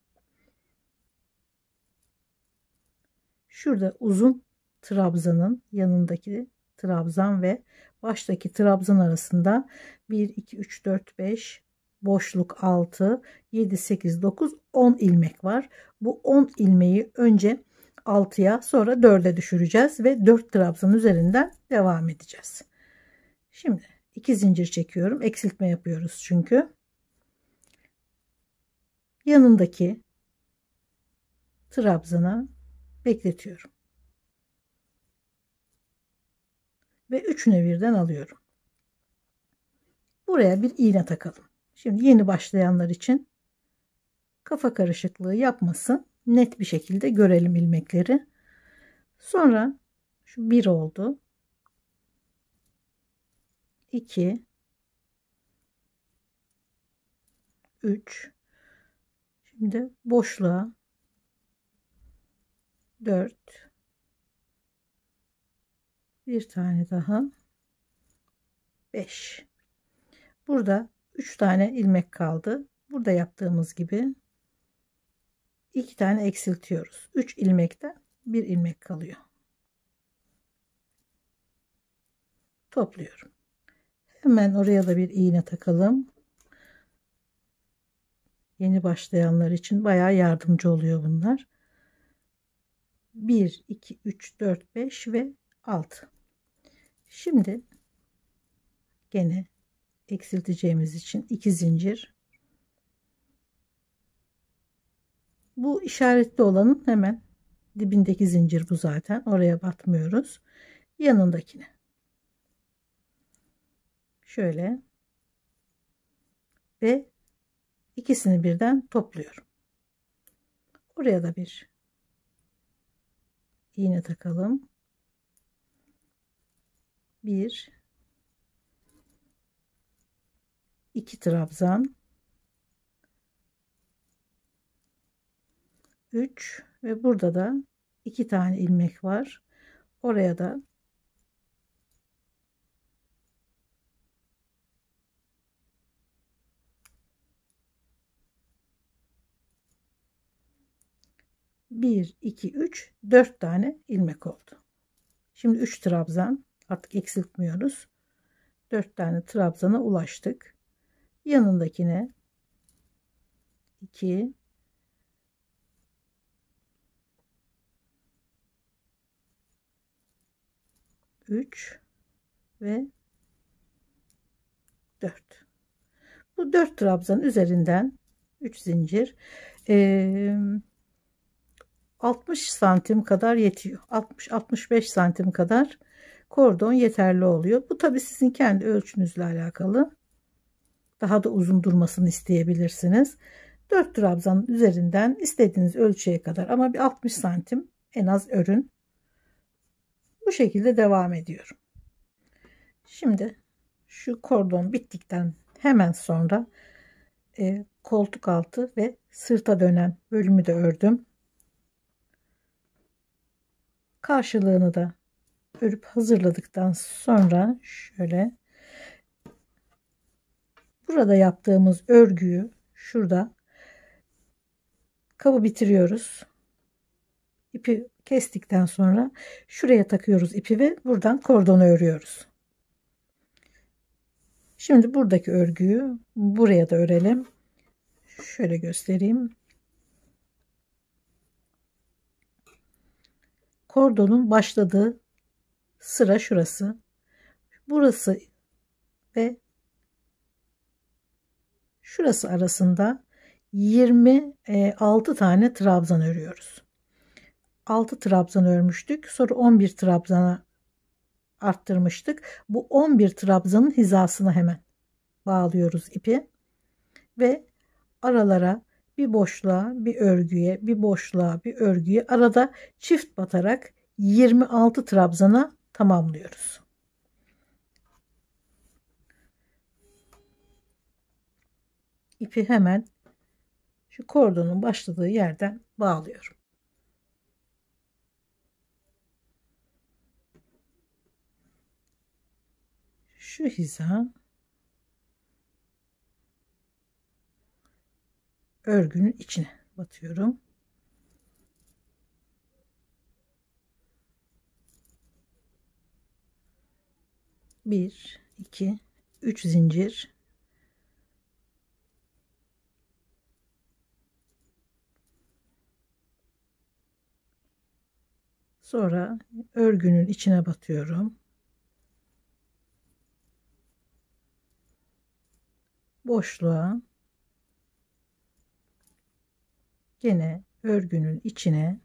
[SPEAKER 1] Şurada uzun trabzanın yanındaki trabzan ve baştaki trabzan arasında 1 2 3 4 5 boşluk 6 7 8 9 10 ilmek var. Bu 10 ilmeği önce 6'ya, sonra 4'e düşüreceğiz ve 4 trabzan üzerinden devam edeceğiz. Şimdi 2 zincir çekiyorum. Eksiltme yapıyoruz çünkü. Yanındaki trabzana bekletiyorum. Ve üçüne birden alıyorum. Buraya bir iğne takalım. Şimdi yeni başlayanlar için kafa karışıklığı yapmasın. Net bir şekilde görelim ilmekleri. Sonra şu 1 oldu. 2 3 Şimdi boşluğa 4 bir tane daha 5. Burada 3 tane ilmek kaldı. Burada yaptığımız gibi 2 tane eksiltiyoruz. 3 ilmekten 1 ilmek kalıyor. Topluyorum. Hemen oraya da bir iğne takalım. Yeni başlayanlar için bayağı yardımcı oluyor bunlar. 1 2 3 4 5 ve 6. Şimdi gene eksilteceğimiz için 2 zincir. Bu işaretli olanın hemen dibindeki zincir bu zaten. Oraya batmıyoruz. Yanındakine. Şöyle. Ve ikisini birden topluyorum. Oraya da bir iğne takalım. 1 2 trabzan, 3 ve burada da 2 tane ilmek var. Oraya da bir, iki, üç, 4 tane ilmek oldu. Şimdi 3 trabzan, artık eksiltmiyoruz. 4 tane trabzana ulaştık. Yanındakine 2 3 ve 4. Bu 4 trabzan üzerinden 3 zincir 60 santim kadar yetiyor. 60-65 santim kadar kordon yeterli oluyor. Bu tabi sizin kendi ölçünüzle alakalı. Daha da uzun durmasını isteyebilirsiniz. 4 trabzan üzerinden istediğiniz ölçüye kadar, ama bir 60 santim en az örün. Bu şekilde devam ediyorum. Şimdi şu kordon bittikten hemen sonra koltuk altı ve sırta dönen bölümü de ördüm. Karşılığını da örüp hazırladıktan sonra şöyle burada yaptığımız örgüyü şurada kabı bitiriyoruz. İpi kestikten sonra şuraya takıyoruz ipi ve buradan kordonu örüyoruz. Şimdi buradaki örgüyü buraya da örelim. Şöyle göstereyim. Kordonun başladığı sıra şurası. Burası ve şurası arasında 26 tane trabzan örüyoruz. 6 trabzan örmüştük. Sonra 11 trabzana arttırmıştık. Bu 11 trabzanın hizasına hemen bağlıyoruz ipi ve aralara bir boşluğa, bir örgüye, bir boşluğa, bir örgüye arada çift batarak 26 trabzana tamamlıyoruz. İpi hemen şu kordonun başladığı yerden bağlıyorum. Şu hiza örgünün içine batıyorum. Bir, iki, üç zincir. Sonra örgünün içine batıyorum. Boşluğa, gene örgünün içine,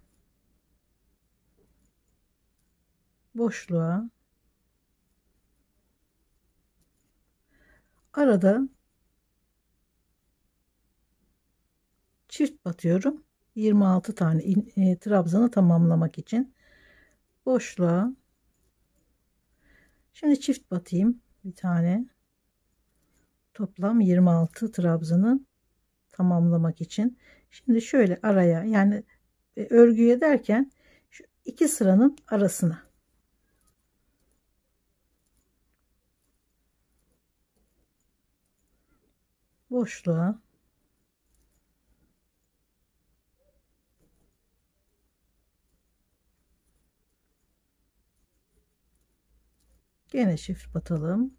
[SPEAKER 1] boşluğa, arada çift batıyorum. 26 tane trabzanı tamamlamak için boşluğa. Şimdi çift batayım bir tane. Toplam 26 trabzanı tamamlamak için. Şimdi şöyle araya, yani örgüye derken şu iki sıranın arasına boşluğa, gene çift batalım.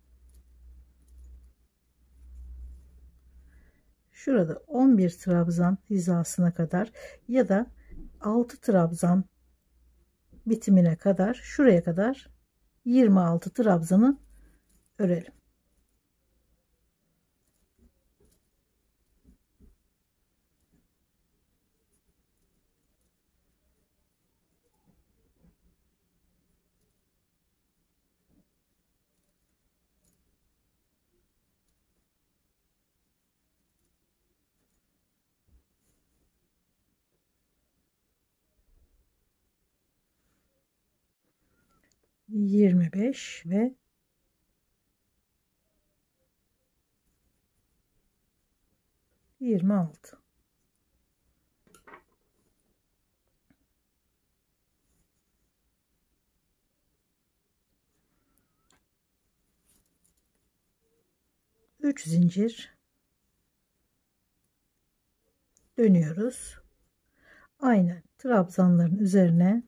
[SPEAKER 1] Şurada 11 trabzan hizasına kadar ya da 6 trabzan bitimine kadar, şuraya kadar 26 trabzanı örelim. Yirmi beş ve 26. Üç zincir dönüyoruz. Aynı trabzanların üzerine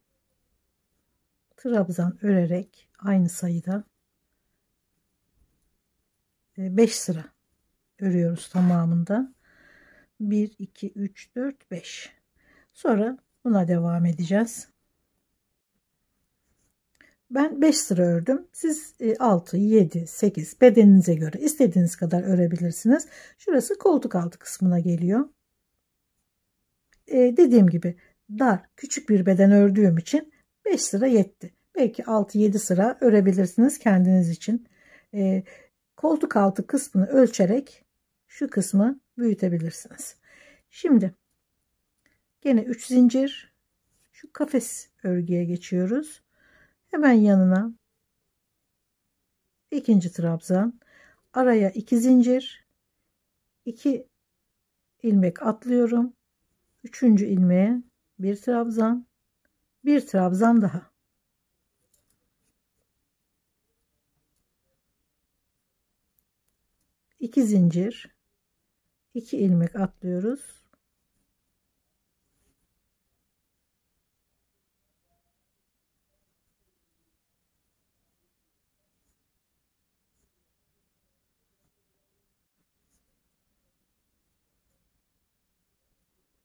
[SPEAKER 1] trabzan örerek aynı sayıda 5 sıra örüyoruz tamamında. 1 2 3 4 5. Sonra buna devam edeceğiz. Ben 5 sıra ördüm. Siz 6 7 8 bedeninize göre istediğiniz kadar örebilirsiniz. Şurası koltuk altı kısmına geliyor. Dediğim gibi dar, küçük bir beden ördüğüm için 5 sıra yetti. Belki 6-7 sıra örebilirsiniz kendiniz için. Koltuk altı kısmını ölçerek şu kısmı büyütebilirsiniz. Şimdi gene 3 zincir, şu kafes örgüye geçiyoruz. Hemen yanına ikinci trabzan, araya 2 zincir, 2 ilmek atlıyorum. Üçüncü ilmeğe bir trabzan, bir trabzan daha. İki zincir, 2 ilmek atlıyoruz.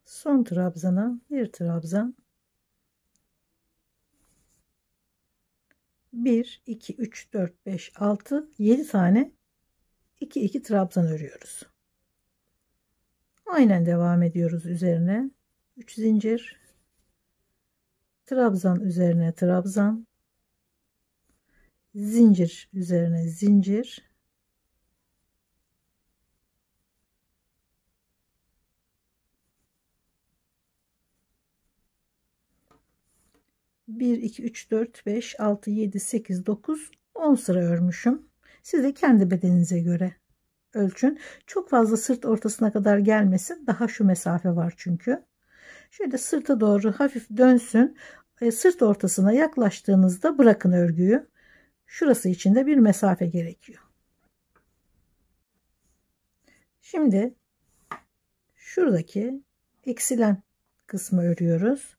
[SPEAKER 1] Son trabzana bir trabzan, 1 2 3 4 5 6 7 tane 2 2 trabzan örüyoruz. Aynen devam ediyoruz üzerine. 3 zincir, trabzan üzerine trabzan, zincir üzerine zincir, bir 2 3 4 5 6 7 8 9 10 sıra örmüşüm. Siz de kendi bedeninize göre ölçün. Çok fazla sırt ortasına kadar gelmesin. Daha şu mesafe var çünkü. Şöyle sırta doğru hafif dönsün. Sırt ortasına yaklaştığınızda bırakın örgüyü. Şurası için de bir mesafe gerekiyor. Şimdi şuradaki eksilen kısmı örüyoruz.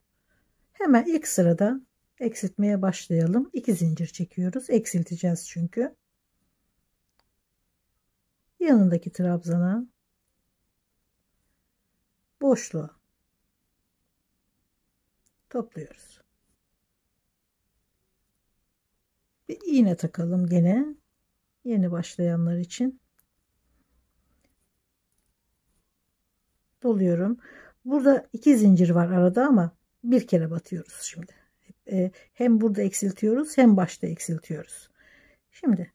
[SPEAKER 1] Hemen ilk sırada eksiltmeye başlayalım. 2 zincir çekiyoruz. Eksilteceğiz çünkü. Yanındaki trabzana, boşluğa topluyoruz. Bir iğne takalım gene. Yeni başlayanlar için. Doluyorum. Burada 2 zincir var arada ama bir kere batıyoruz şimdi. Hem burada eksiltiyoruz hem başta eksiltiyoruz. Şimdi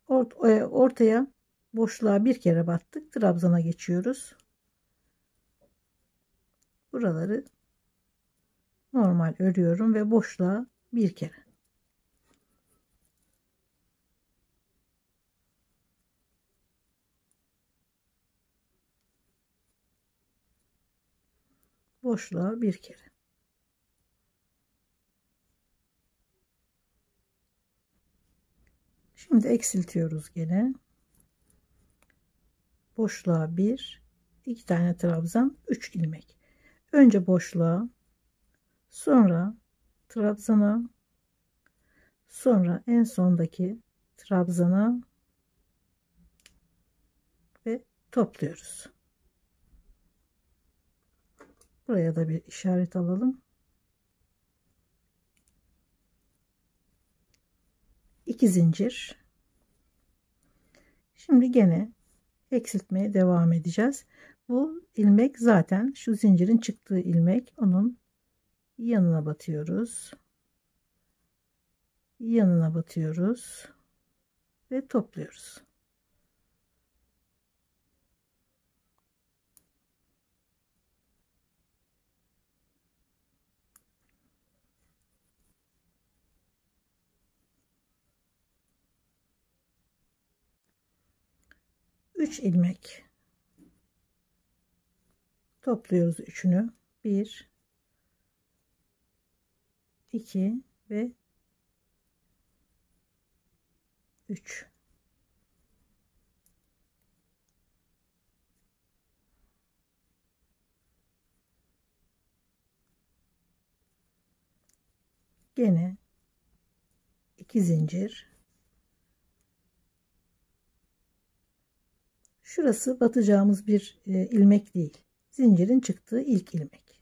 [SPEAKER 1] ortaya boşluğa bir kere battık. Trabzana geçiyoruz. Buraları normal örüyorum ve boşluğa bir kere. Boşluğa bir kere. Şimdi eksiltiyoruz gene. Boşluğa bir, 2 tane trabzan, 3 ilmek. Önce boşluğa, sonra trabzana, sonra en sondaki trabzana ve topluyoruz. Buraya da bir işaret alalım. 2 zincir. Şimdi gene eksiltmeye devam edeceğiz. Bu ilmek zaten şu zincirin çıktığı ilmek. Onun yanına batıyoruz. Yanına batıyoruz ve topluyoruz. Üç ilmek topluyoruz üçünü. 1 2 ve 3. Gene 2 zincir. Şurası batacağımız bir ilmek değil. Zincirin çıktığı ilk ilmek.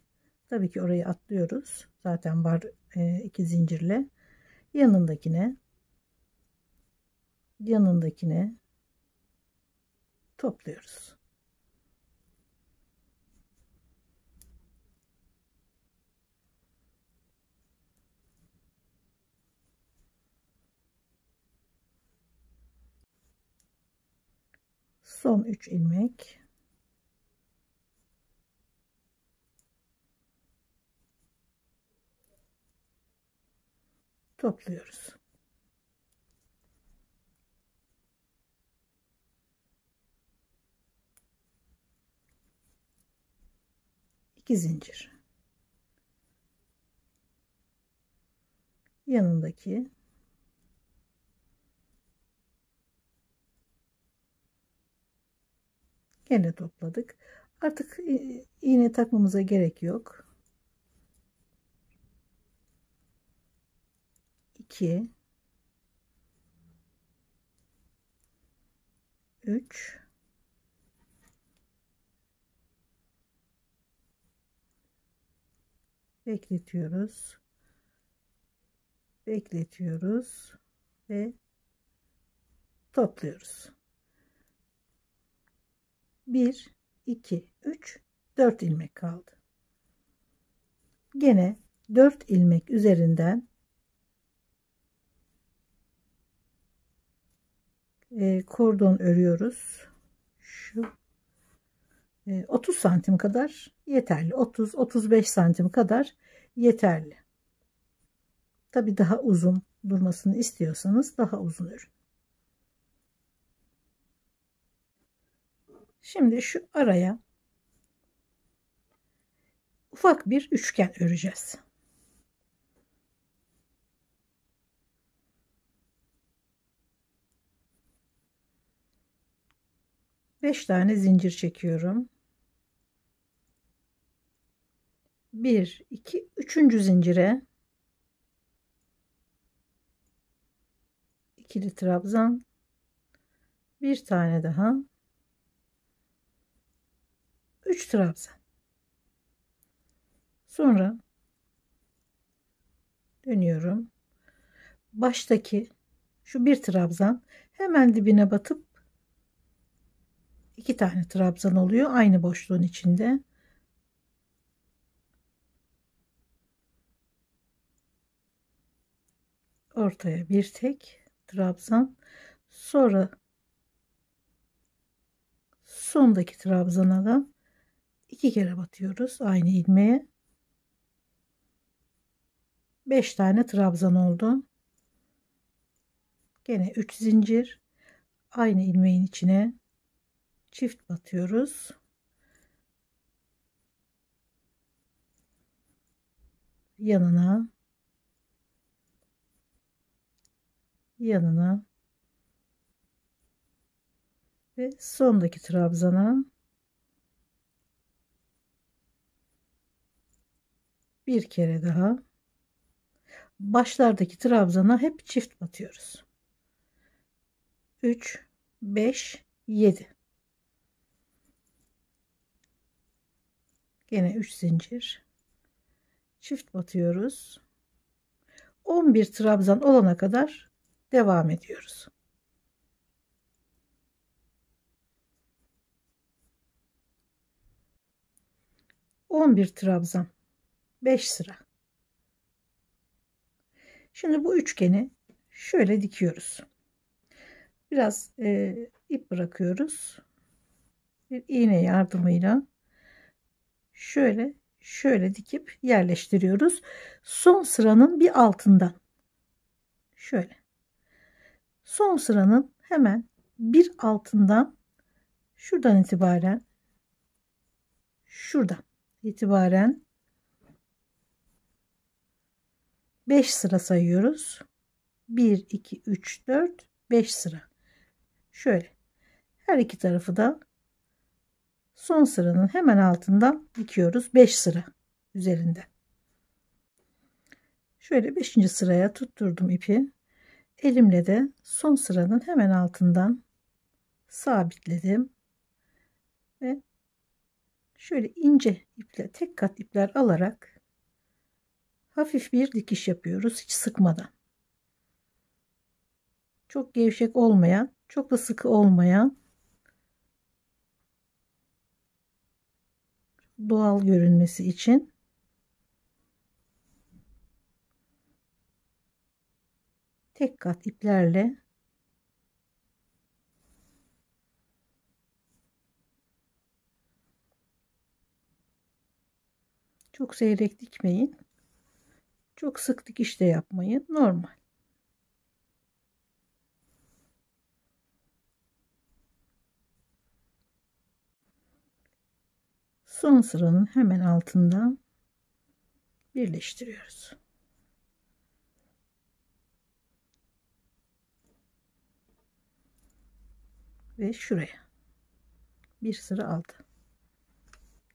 [SPEAKER 1] Tabii ki orayı atlıyoruz. Zaten var 2 zincirle. Yanındakine topluyoruz. Son 3 ilmek. topluyoruz. İki zincir. Yanındaki gene topladık. Artık iğne takmamıza gerek yok. 2 3 bekletiyoruz. Bekletiyoruz ve topluyoruz. 1 2 3 4 ilmek kaldı. Gene 4 ilmek üzerinden kordon örüyoruz. Şu 30 santim kadar yeterli. 30-35 santim kadar yeterli. Tabi daha uzun durmasını istiyorsanız daha uzun örün. Şimdi şu araya ufak bir üçgen öreceğiz. Beş tane zincir çekiyorum. 1 2 3. zincire ikili trabzan, bir tane daha, 3 trabzan. Sonra dönüyorum. Baştaki şu bir trabzan hemen dibine batıp 2 tane trabzan oluyor aynı boşluğun içinde. Ortaya bir tek trabzan, sonra sondaki trabzana da 2 kere batıyoruz aynı ilmeğe. 5 tane trabzan oldu. Gene 3 zincir, aynı ilmeğin içine çift batıyoruz. Yanına ve sondaki trabzana bir kere daha, başlardaki trabzana hep çift batıyoruz. 3 5 7, gene 3 zincir, çift batıyoruz. 11 trabzan olana kadar devam ediyoruz. Bir trabzan, 5 sıra. Şimdi bu üçgeni şöyle dikiyoruz. Biraz ip bırakıyoruz. Bir iğne yardımıyla şöyle dikip yerleştiriyoruz. Son sıranın bir altından. Şöyle. Son sıranın hemen bir altından, şuradan itibaren 5 sıra sayıyoruz. 1 2 3 4 5 sıra. Şöyle her iki tarafı da son sıranın hemen altından dikiyoruz 5 sıra üzerinde. Şöyle 5. sıraya tutturdum ipi. Elimle de son sıranın hemen altından sabitledim ve şöyle ince iple, tek kat ipler alarak hafif bir dikiş yapıyoruz, hiç sıkmadan. Çok gevşek olmayan, çok da sıkı olmayan, doğal görünmesi için tek kat iplerle çok seyrek dikmeyin. Çok sık dikiş de yapmayın. Normal. Son sıranın hemen altından birleştiriyoruz. Ve şuraya bir sıra aldı.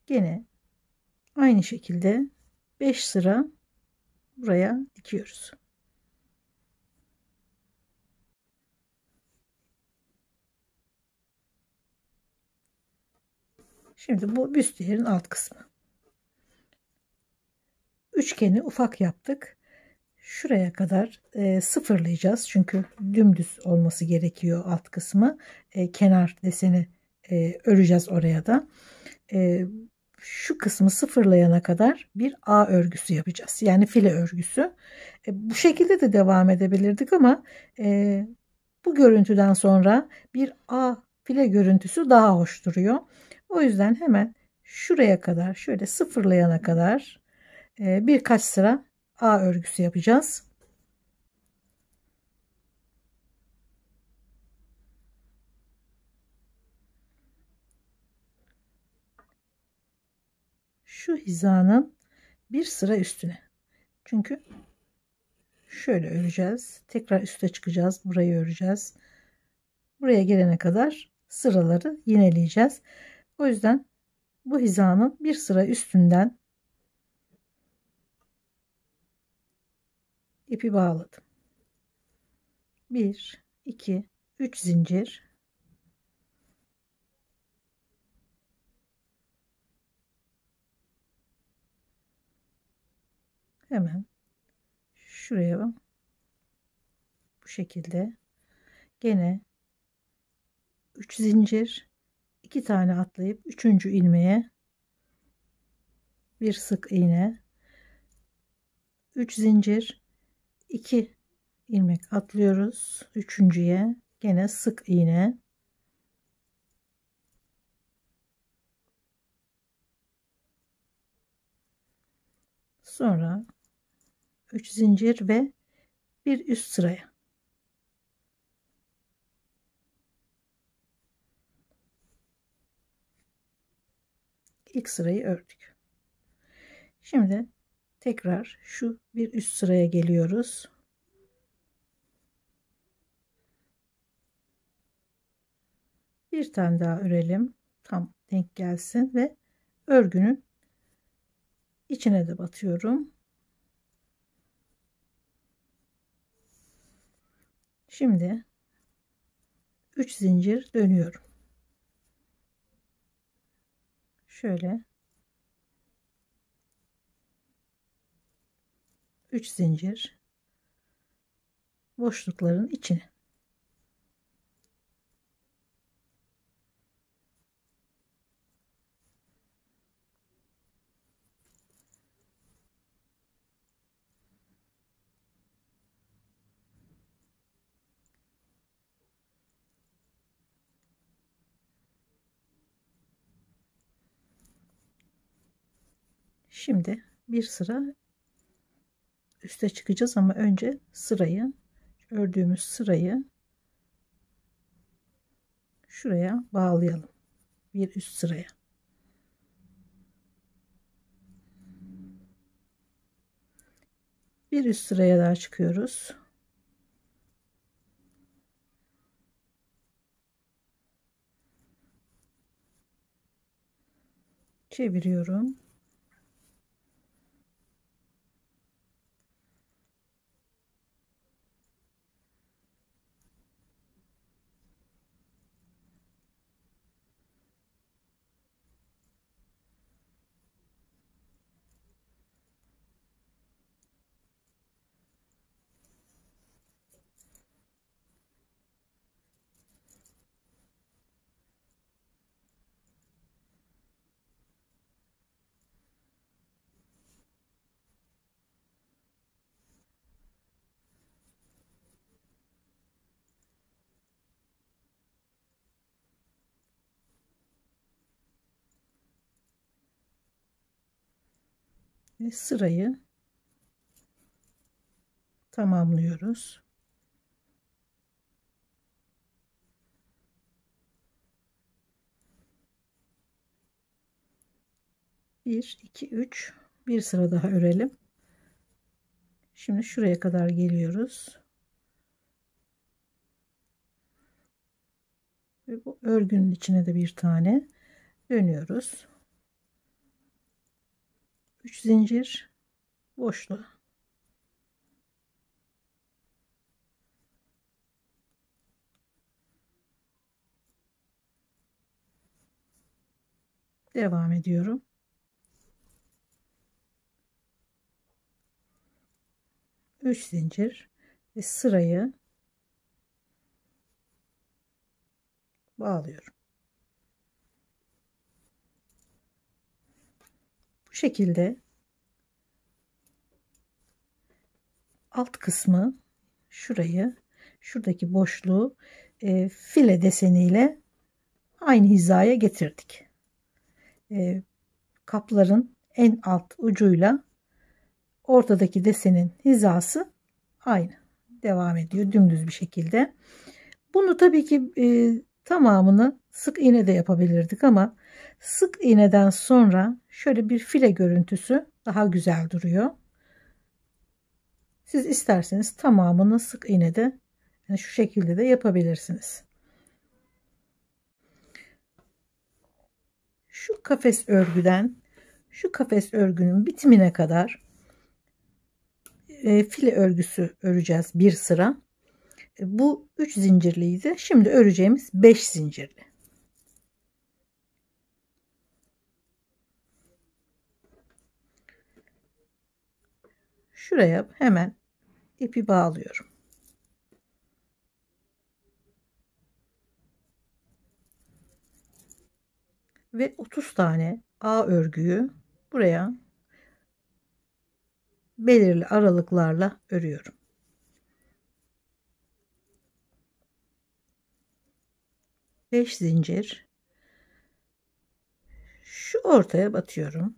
[SPEAKER 1] Gene aynı şekilde 5 sıra buraya dikiyoruz. Şimdi bu büstiyerin alt kısmı. Üçgeni ufak yaptık. Şuraya kadar sıfırlayacağız. Çünkü dümdüz olması gerekiyor alt kısmı. Kenar deseni öreceğiz oraya da. Şu kısmı sıfırlayana kadar bir A örgüsü yapacağız. Yani file örgüsü. Bu şekilde de devam edebilirdik ama bu görüntüden sonra bir A file görüntüsü daha hoş duruyor. O yüzden hemen şuraya kadar şöyle sıfırlayana kadar birkaç sıra A örgüsü yapacağız. Şu hizanın bir sıra üstüne. Çünkü şöyle öreceğiz. Tekrar üste çıkacağız. Burayı öreceğiz. Buraya gelene kadar sıraları yineleyeceğiz. O yüzden bu hizanın bir sıra üstünden ipi bağladım. 1, 2, 3 zincir. Hemen şuraya bu şekilde gene 3 zincir, 2 tane atlayıp 3. ilmeğe bir sık iğne, 3 zincir, 2 ilmek atlıyoruz. Üçüncüye gene sık iğne, sonra 3 zincir ve bir üst sıraya. İlk sırayı ördük. Şimdi tekrar şu bir üst sıraya geliyoruz. Bir tane daha örelim. Tam denk gelsin ve örgünün içine de batıyorum. Şimdi 3 zincir dönüyorum. Şöyle 3 zincir boşlukların içine. Şimdi bir sıra üste çıkacağız ama önce sırayı, ördüğümüz sırayı şuraya bağlayalım. Bir üst sıraya. Bir üst sıraya daha çıkıyoruz. Çeviriyorum. Ve sırayı tamamlıyoruz. Bir, iki, üç. Bir sıra daha örelim. Şimdi şuraya kadar geliyoruz. Ve bu örgünün içine de bir tane dönüyoruz. 3 zincir boşluğa. Devam ediyorum. 3 zincir ve sırayı bağlıyorum. Bu şekilde alt kısmı, şurayı, şuradaki boşluğu file deseniyle aynı hizaya getirdik. Kapların en alt ucuyla ortadaki desenin hizası aynı devam ediyor dümdüz bir şekilde. Bunu tabii ki tamamını sık iğne de yapabilirdik ama sık iğneden sonra şöyle bir file görüntüsü daha güzel duruyor. Siz isterseniz tamamını sık iğnede, yani şu şekilde de yapabilirsiniz. Şu kafes örgüden şu kafes örgünün bitimine kadar file örgüsü öreceğiz bir sıra. Bu 3 zincirliydi. Şimdi öreceğimiz 5 zincirli. Şuraya hemen ipi bağlıyorum. Ve 30 tane A örgüyü buraya belirli aralıklarla örüyorum. Beş zincir. Şu ortaya batıyorum.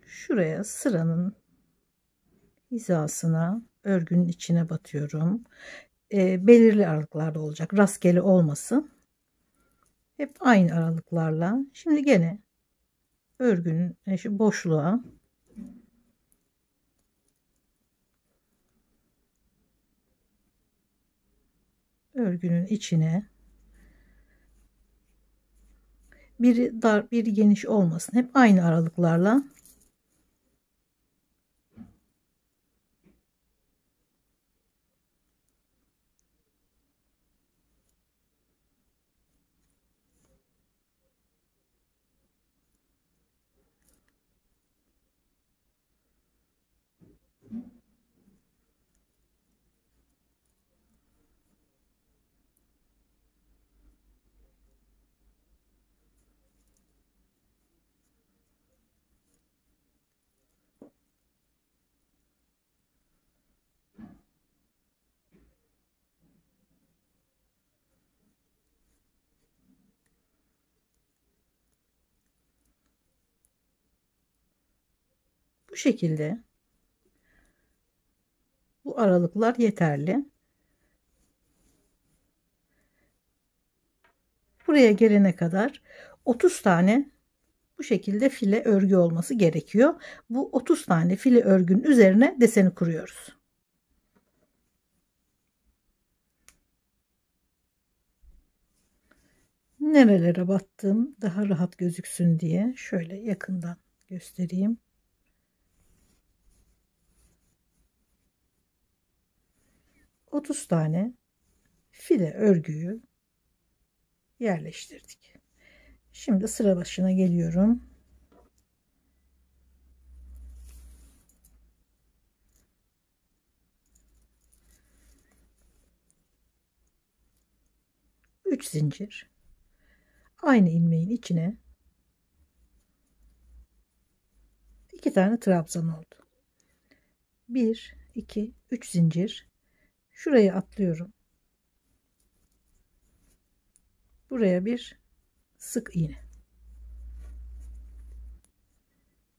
[SPEAKER 1] Şuraya sıranın hizasına örgünün içine batıyorum. Belirli aralıklarda olacak. Rastgele olmasın. Hep aynı aralıklarla. Şimdi gene örgünün şu boşluğa örgünün içine biri dar biri geniş olmasın. Hep aynı aralıklarla bu şekilde, bu aralıklar yeterli. Buraya gelene kadar 30 tane bu şekilde file örgü olması gerekiyor. Bu 30 tane file örgünün üzerine deseni kuruyoruz. Nerelere battım daha rahat gözüksün diye şöyle yakından göstereyim. Otuz tane file örgüyü yerleştirdik. Şimdi sıra başına geliyorum. Üç zincir. Aynı ilmeğin içine 2 tane trabzan oldu. 1 2 3 zincir. Şuraya atlıyorum. Buraya bir sık iğne.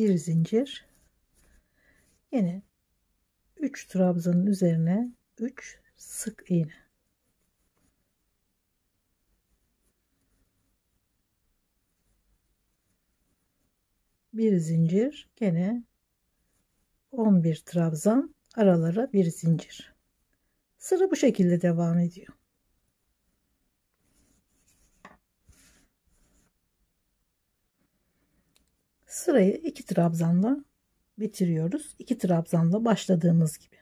[SPEAKER 1] bir zincir, yine 3 trabzanın üzerine 3 sık iğne. Bir zincir, gene 11 trabzan, aralara bir zincir. Sıra bu şekilde devam ediyor. Sırayı 2 trabzanla bitiriyoruz. 2 trabzanla başladığımız gibi.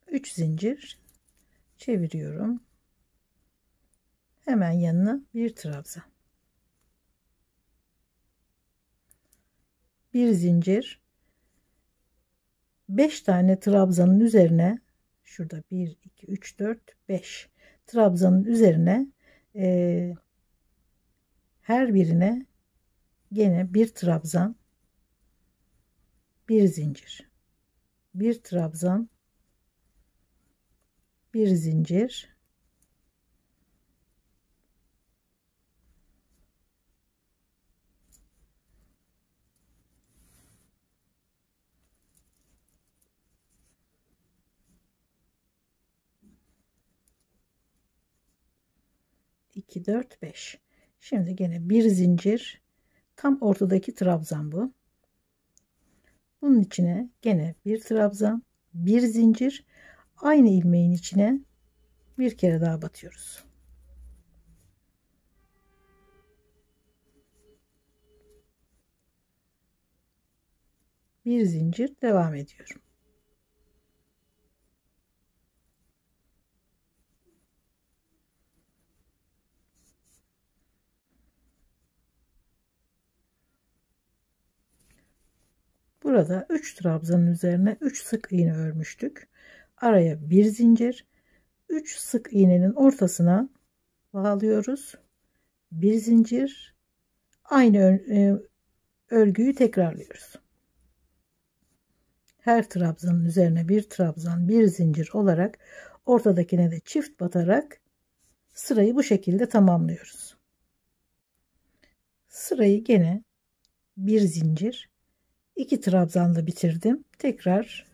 [SPEAKER 1] Üç zincir çeviriyorum. Hemen yanına bir trabzan. Bir zincir. 5 tane trabzanın üzerine, şurada 1 2 3 4 5 trabzanın üzerine her birine gene bir trabzan, bir zincir, bir trabzan, bir zincir, iki dört beş. Şimdi gene bir zincir, tam ortadaki trabzan bu. Bunun içine gene bir trabzan, bir zincir, aynı ilmeğin içine bir kere daha batıyoruz. Bir zincir, devam ediyorum. Burada 3 trabzanın üzerine 3 sık iğne örmüştük. Araya bir zincir, 3 sık iğnenin ortasına bağlıyoruz. Bir zincir, aynı örgüyü tekrarlıyoruz. Her trabzanın üzerine bir trabzan, bir zincir olarak ortadakine de çift batarak sırayı bu şekilde tamamlıyoruz. Sırayı gene bir zincir, 2 trabzanla bitirdim. Tekrar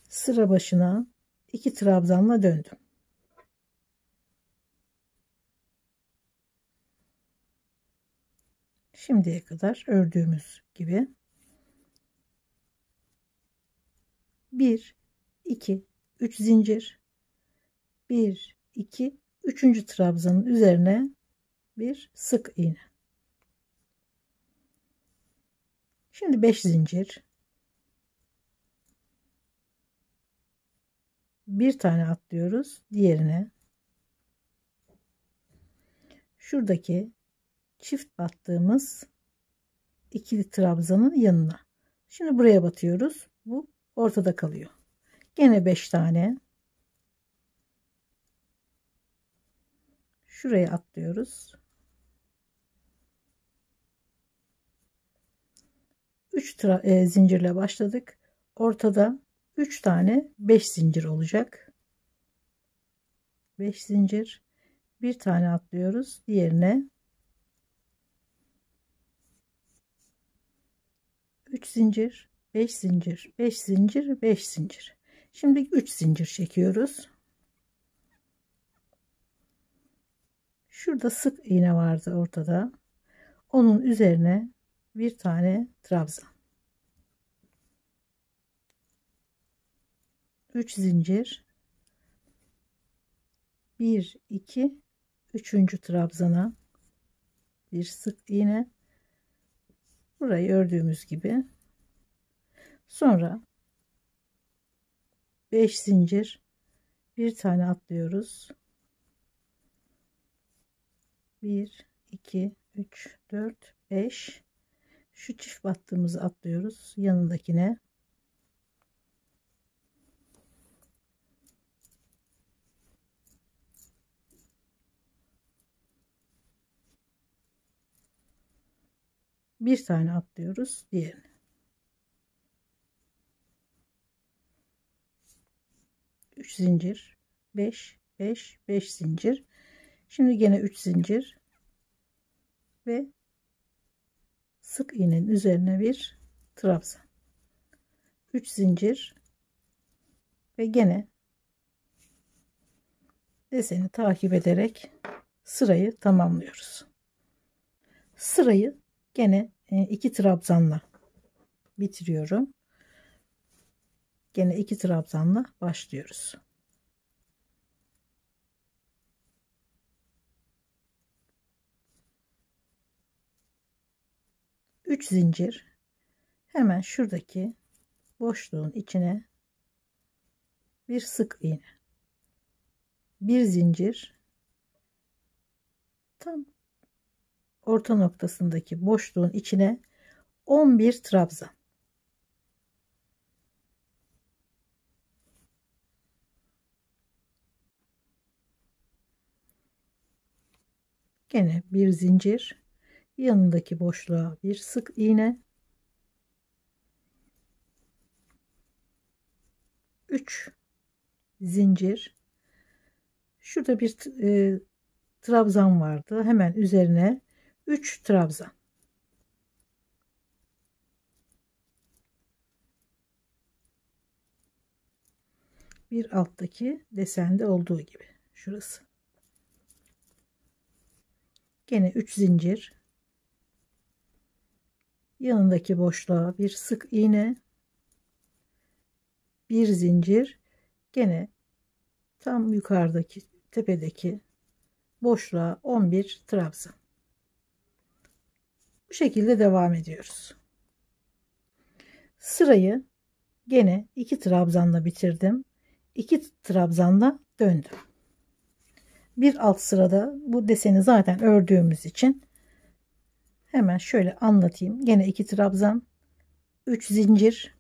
[SPEAKER 1] sıra başına 2 trabzanla döndüm. Şimdiye kadar ördüğümüz gibi 1 2 3 zincir, 1 2 3. trabzanın üzerine bir sık iğne. Şimdi 5 zincir, bir tane atlıyoruz diğerine. Şuradaki çift battığımız ikili trabzanın yanına. Şimdi buraya batıyoruz. Bu ortada kalıyor. Gene 5 tane. Şuraya atlıyoruz. 3 zincirle başladık. Ortada 3 tane 5 zincir olacak. 5 zincir, bir tane atlıyoruz diğerine. 3 zincir, 5 zincir, 5 zincir, 5 zincir. Şimdi 3 zincir çekiyoruz. Şurada sık iğne vardı ortada. Onun üzerine bir tane trabzan. 3 zincir. 1 2 3. trabzana bir sık iğne. Burayı ördüğümüz gibi. Sonra 5 zincir, bir tane atlıyoruz. 1 2 3 4 5. Şu çift battığımızı atlıyoruz yanındakine. Bir tane atlıyoruz diğerine. 3 zincir, 5 5 5 zincir. Şimdi gene 3 zincir ve sık iğnenin üzerine bir trabzan. 3 zincir ve gene deseni takip ederek sırayı tamamlıyoruz. Sırayı gene 2 trabzanla bitiriyorum. Gene 2 trabzanla başlıyoruz. Üç zincir, hemen şuradaki boşluğun içine bir sık iğne, bir zincir, tam orta noktasındaki boşluğun içine 11 trabzan. Gene bir zincir, yanındaki boşluğa bir sık iğne, 3 zincir, şurada bir trabzan vardı, hemen üzerine 3 trabzan. Bir alttaki desende olduğu gibi şurası. Gene 3 zincir, yanındaki boşluğa bir sık iğne, bir zincir, gene tam yukarıdaki tepedeki boşluğa 11 trabzan. Bu şekilde devam ediyoruz. Sırayı gene 2 trabzanla bitirdim. 2 trabzanla döndüm. Bir alt sırada bu deseni zaten ördüğümüz için hemen şöyle anlatayım. Gene 2 trabzan, 3 zincir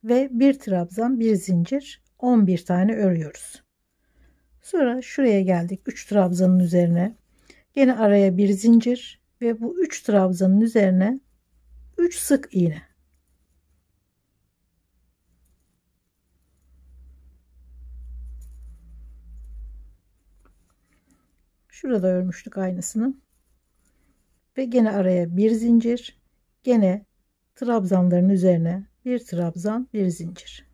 [SPEAKER 1] ve 1 trabzan, 1 zincir, 11 tane örüyoruz. Sonra şuraya geldik, 3 trabzanın üzerine gene araya bir zincir ve bu 3 trabzanın üzerine 3 sık iğne. Şurada örmüştük aynısını ve gene araya bir zincir, gene trabzanların üzerine bir trabzan, bir zincir.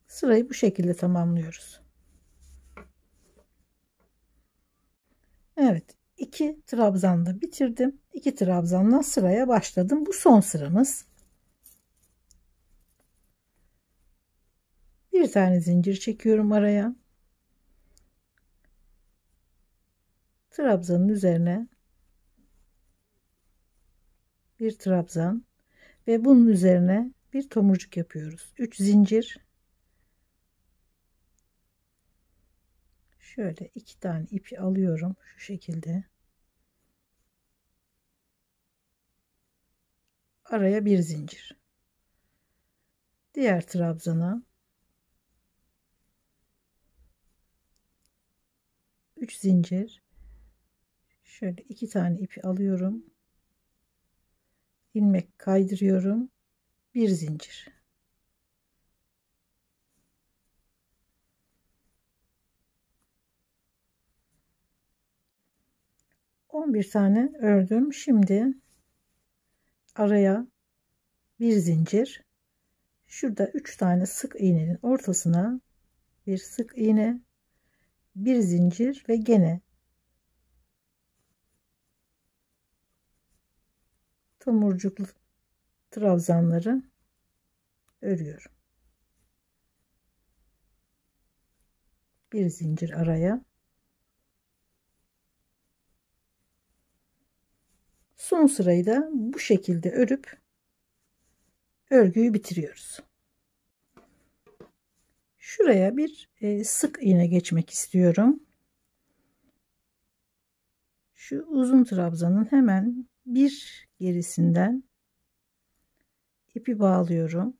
[SPEAKER 1] Sırayı bu şekilde tamamlıyoruz. Evet, 2 trabzanla bitirdim. 2 trabzanla sıraya başladım. Bu son sıramız. Bir tane zincir çekiyorum araya. Trabzanın üzerine bir trabzan ve bunun üzerine bir tomurcuk yapıyoruz. 3 zincir. Şöyle 2 tane ipi alıyorum şu şekilde. Araya bir zincir. Diğer trabzana 3 zincir. Şöyle 2 tane ipi alıyorum. İlmek kaydırıyorum. Bir zincir. Bir tane ördüm. Şimdi araya bir zincir. Şurada 3 tane sık iğnenin ortasına bir sık iğne, bir zincir ve gene tomurcuklu trabzanları örüyorum. Bir zincir araya. Son sırayı da bu şekilde örüp örgüyü bitiriyoruz. Şuraya bir sık iğne geçmek istiyorum. Şu uzun trabzanın hemen bir gerisinden ipi bağlıyorum.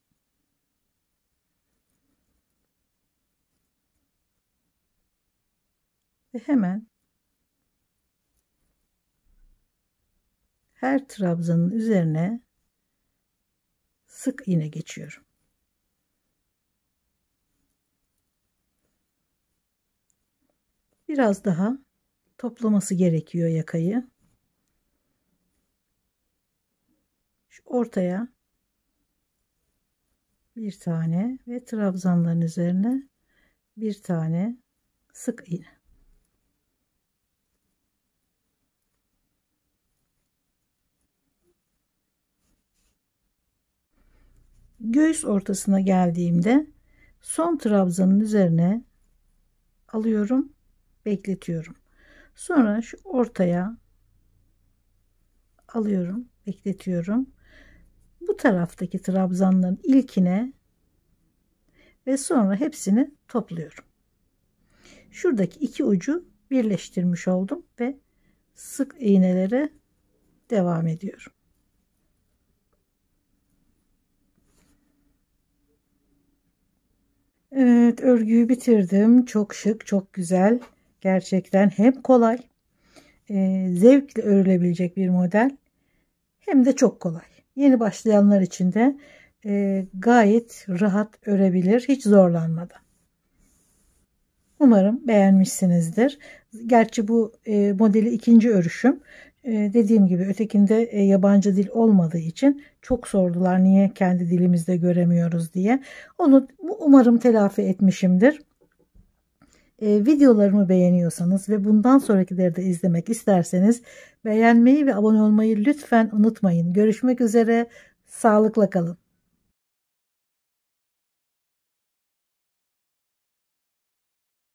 [SPEAKER 1] Ve hemen her trabzanın üzerine sık iğne geçiyorum. Biraz daha toplaması gerekiyor yakayı. Şu ortaya bir tane ve trabzanların üzerine bir tane sık iğne. Göğüs ortasına geldiğimde son trabzanın üzerine alıyorum, bekletiyorum. Sonra şu ortaya alıyorum, bekletiyorum. Bu taraftaki trabzanların ilkine ve sonra hepsini topluyorum. Şuradaki iki ucu birleştirmiş oldum ve sık iğnelere devam ediyorum. Evet, örgüyü bitirdim. Çok şık, çok güzel. Gerçekten hem kolay, zevkle örülebilecek bir model, hem de çok kolay. Yeni başlayanlar için de gayet rahat örebilir, hiç zorlanmadan. Umarım beğenmişsinizdir. Gerçi bu modeli ikinci örüşüm. Dediğim gibi ötekinde yabancı dil olmadığı için çok sordular, niye kendi dilimizde göremiyoruz diye. Onu umarım telafi etmişimdir. Videolarımı beğeniyorsanız ve bundan sonrakileri de izlemek isterseniz beğenmeyi ve abone olmayı lütfen unutmayın. Görüşmek üzere, sağlıkla kalın.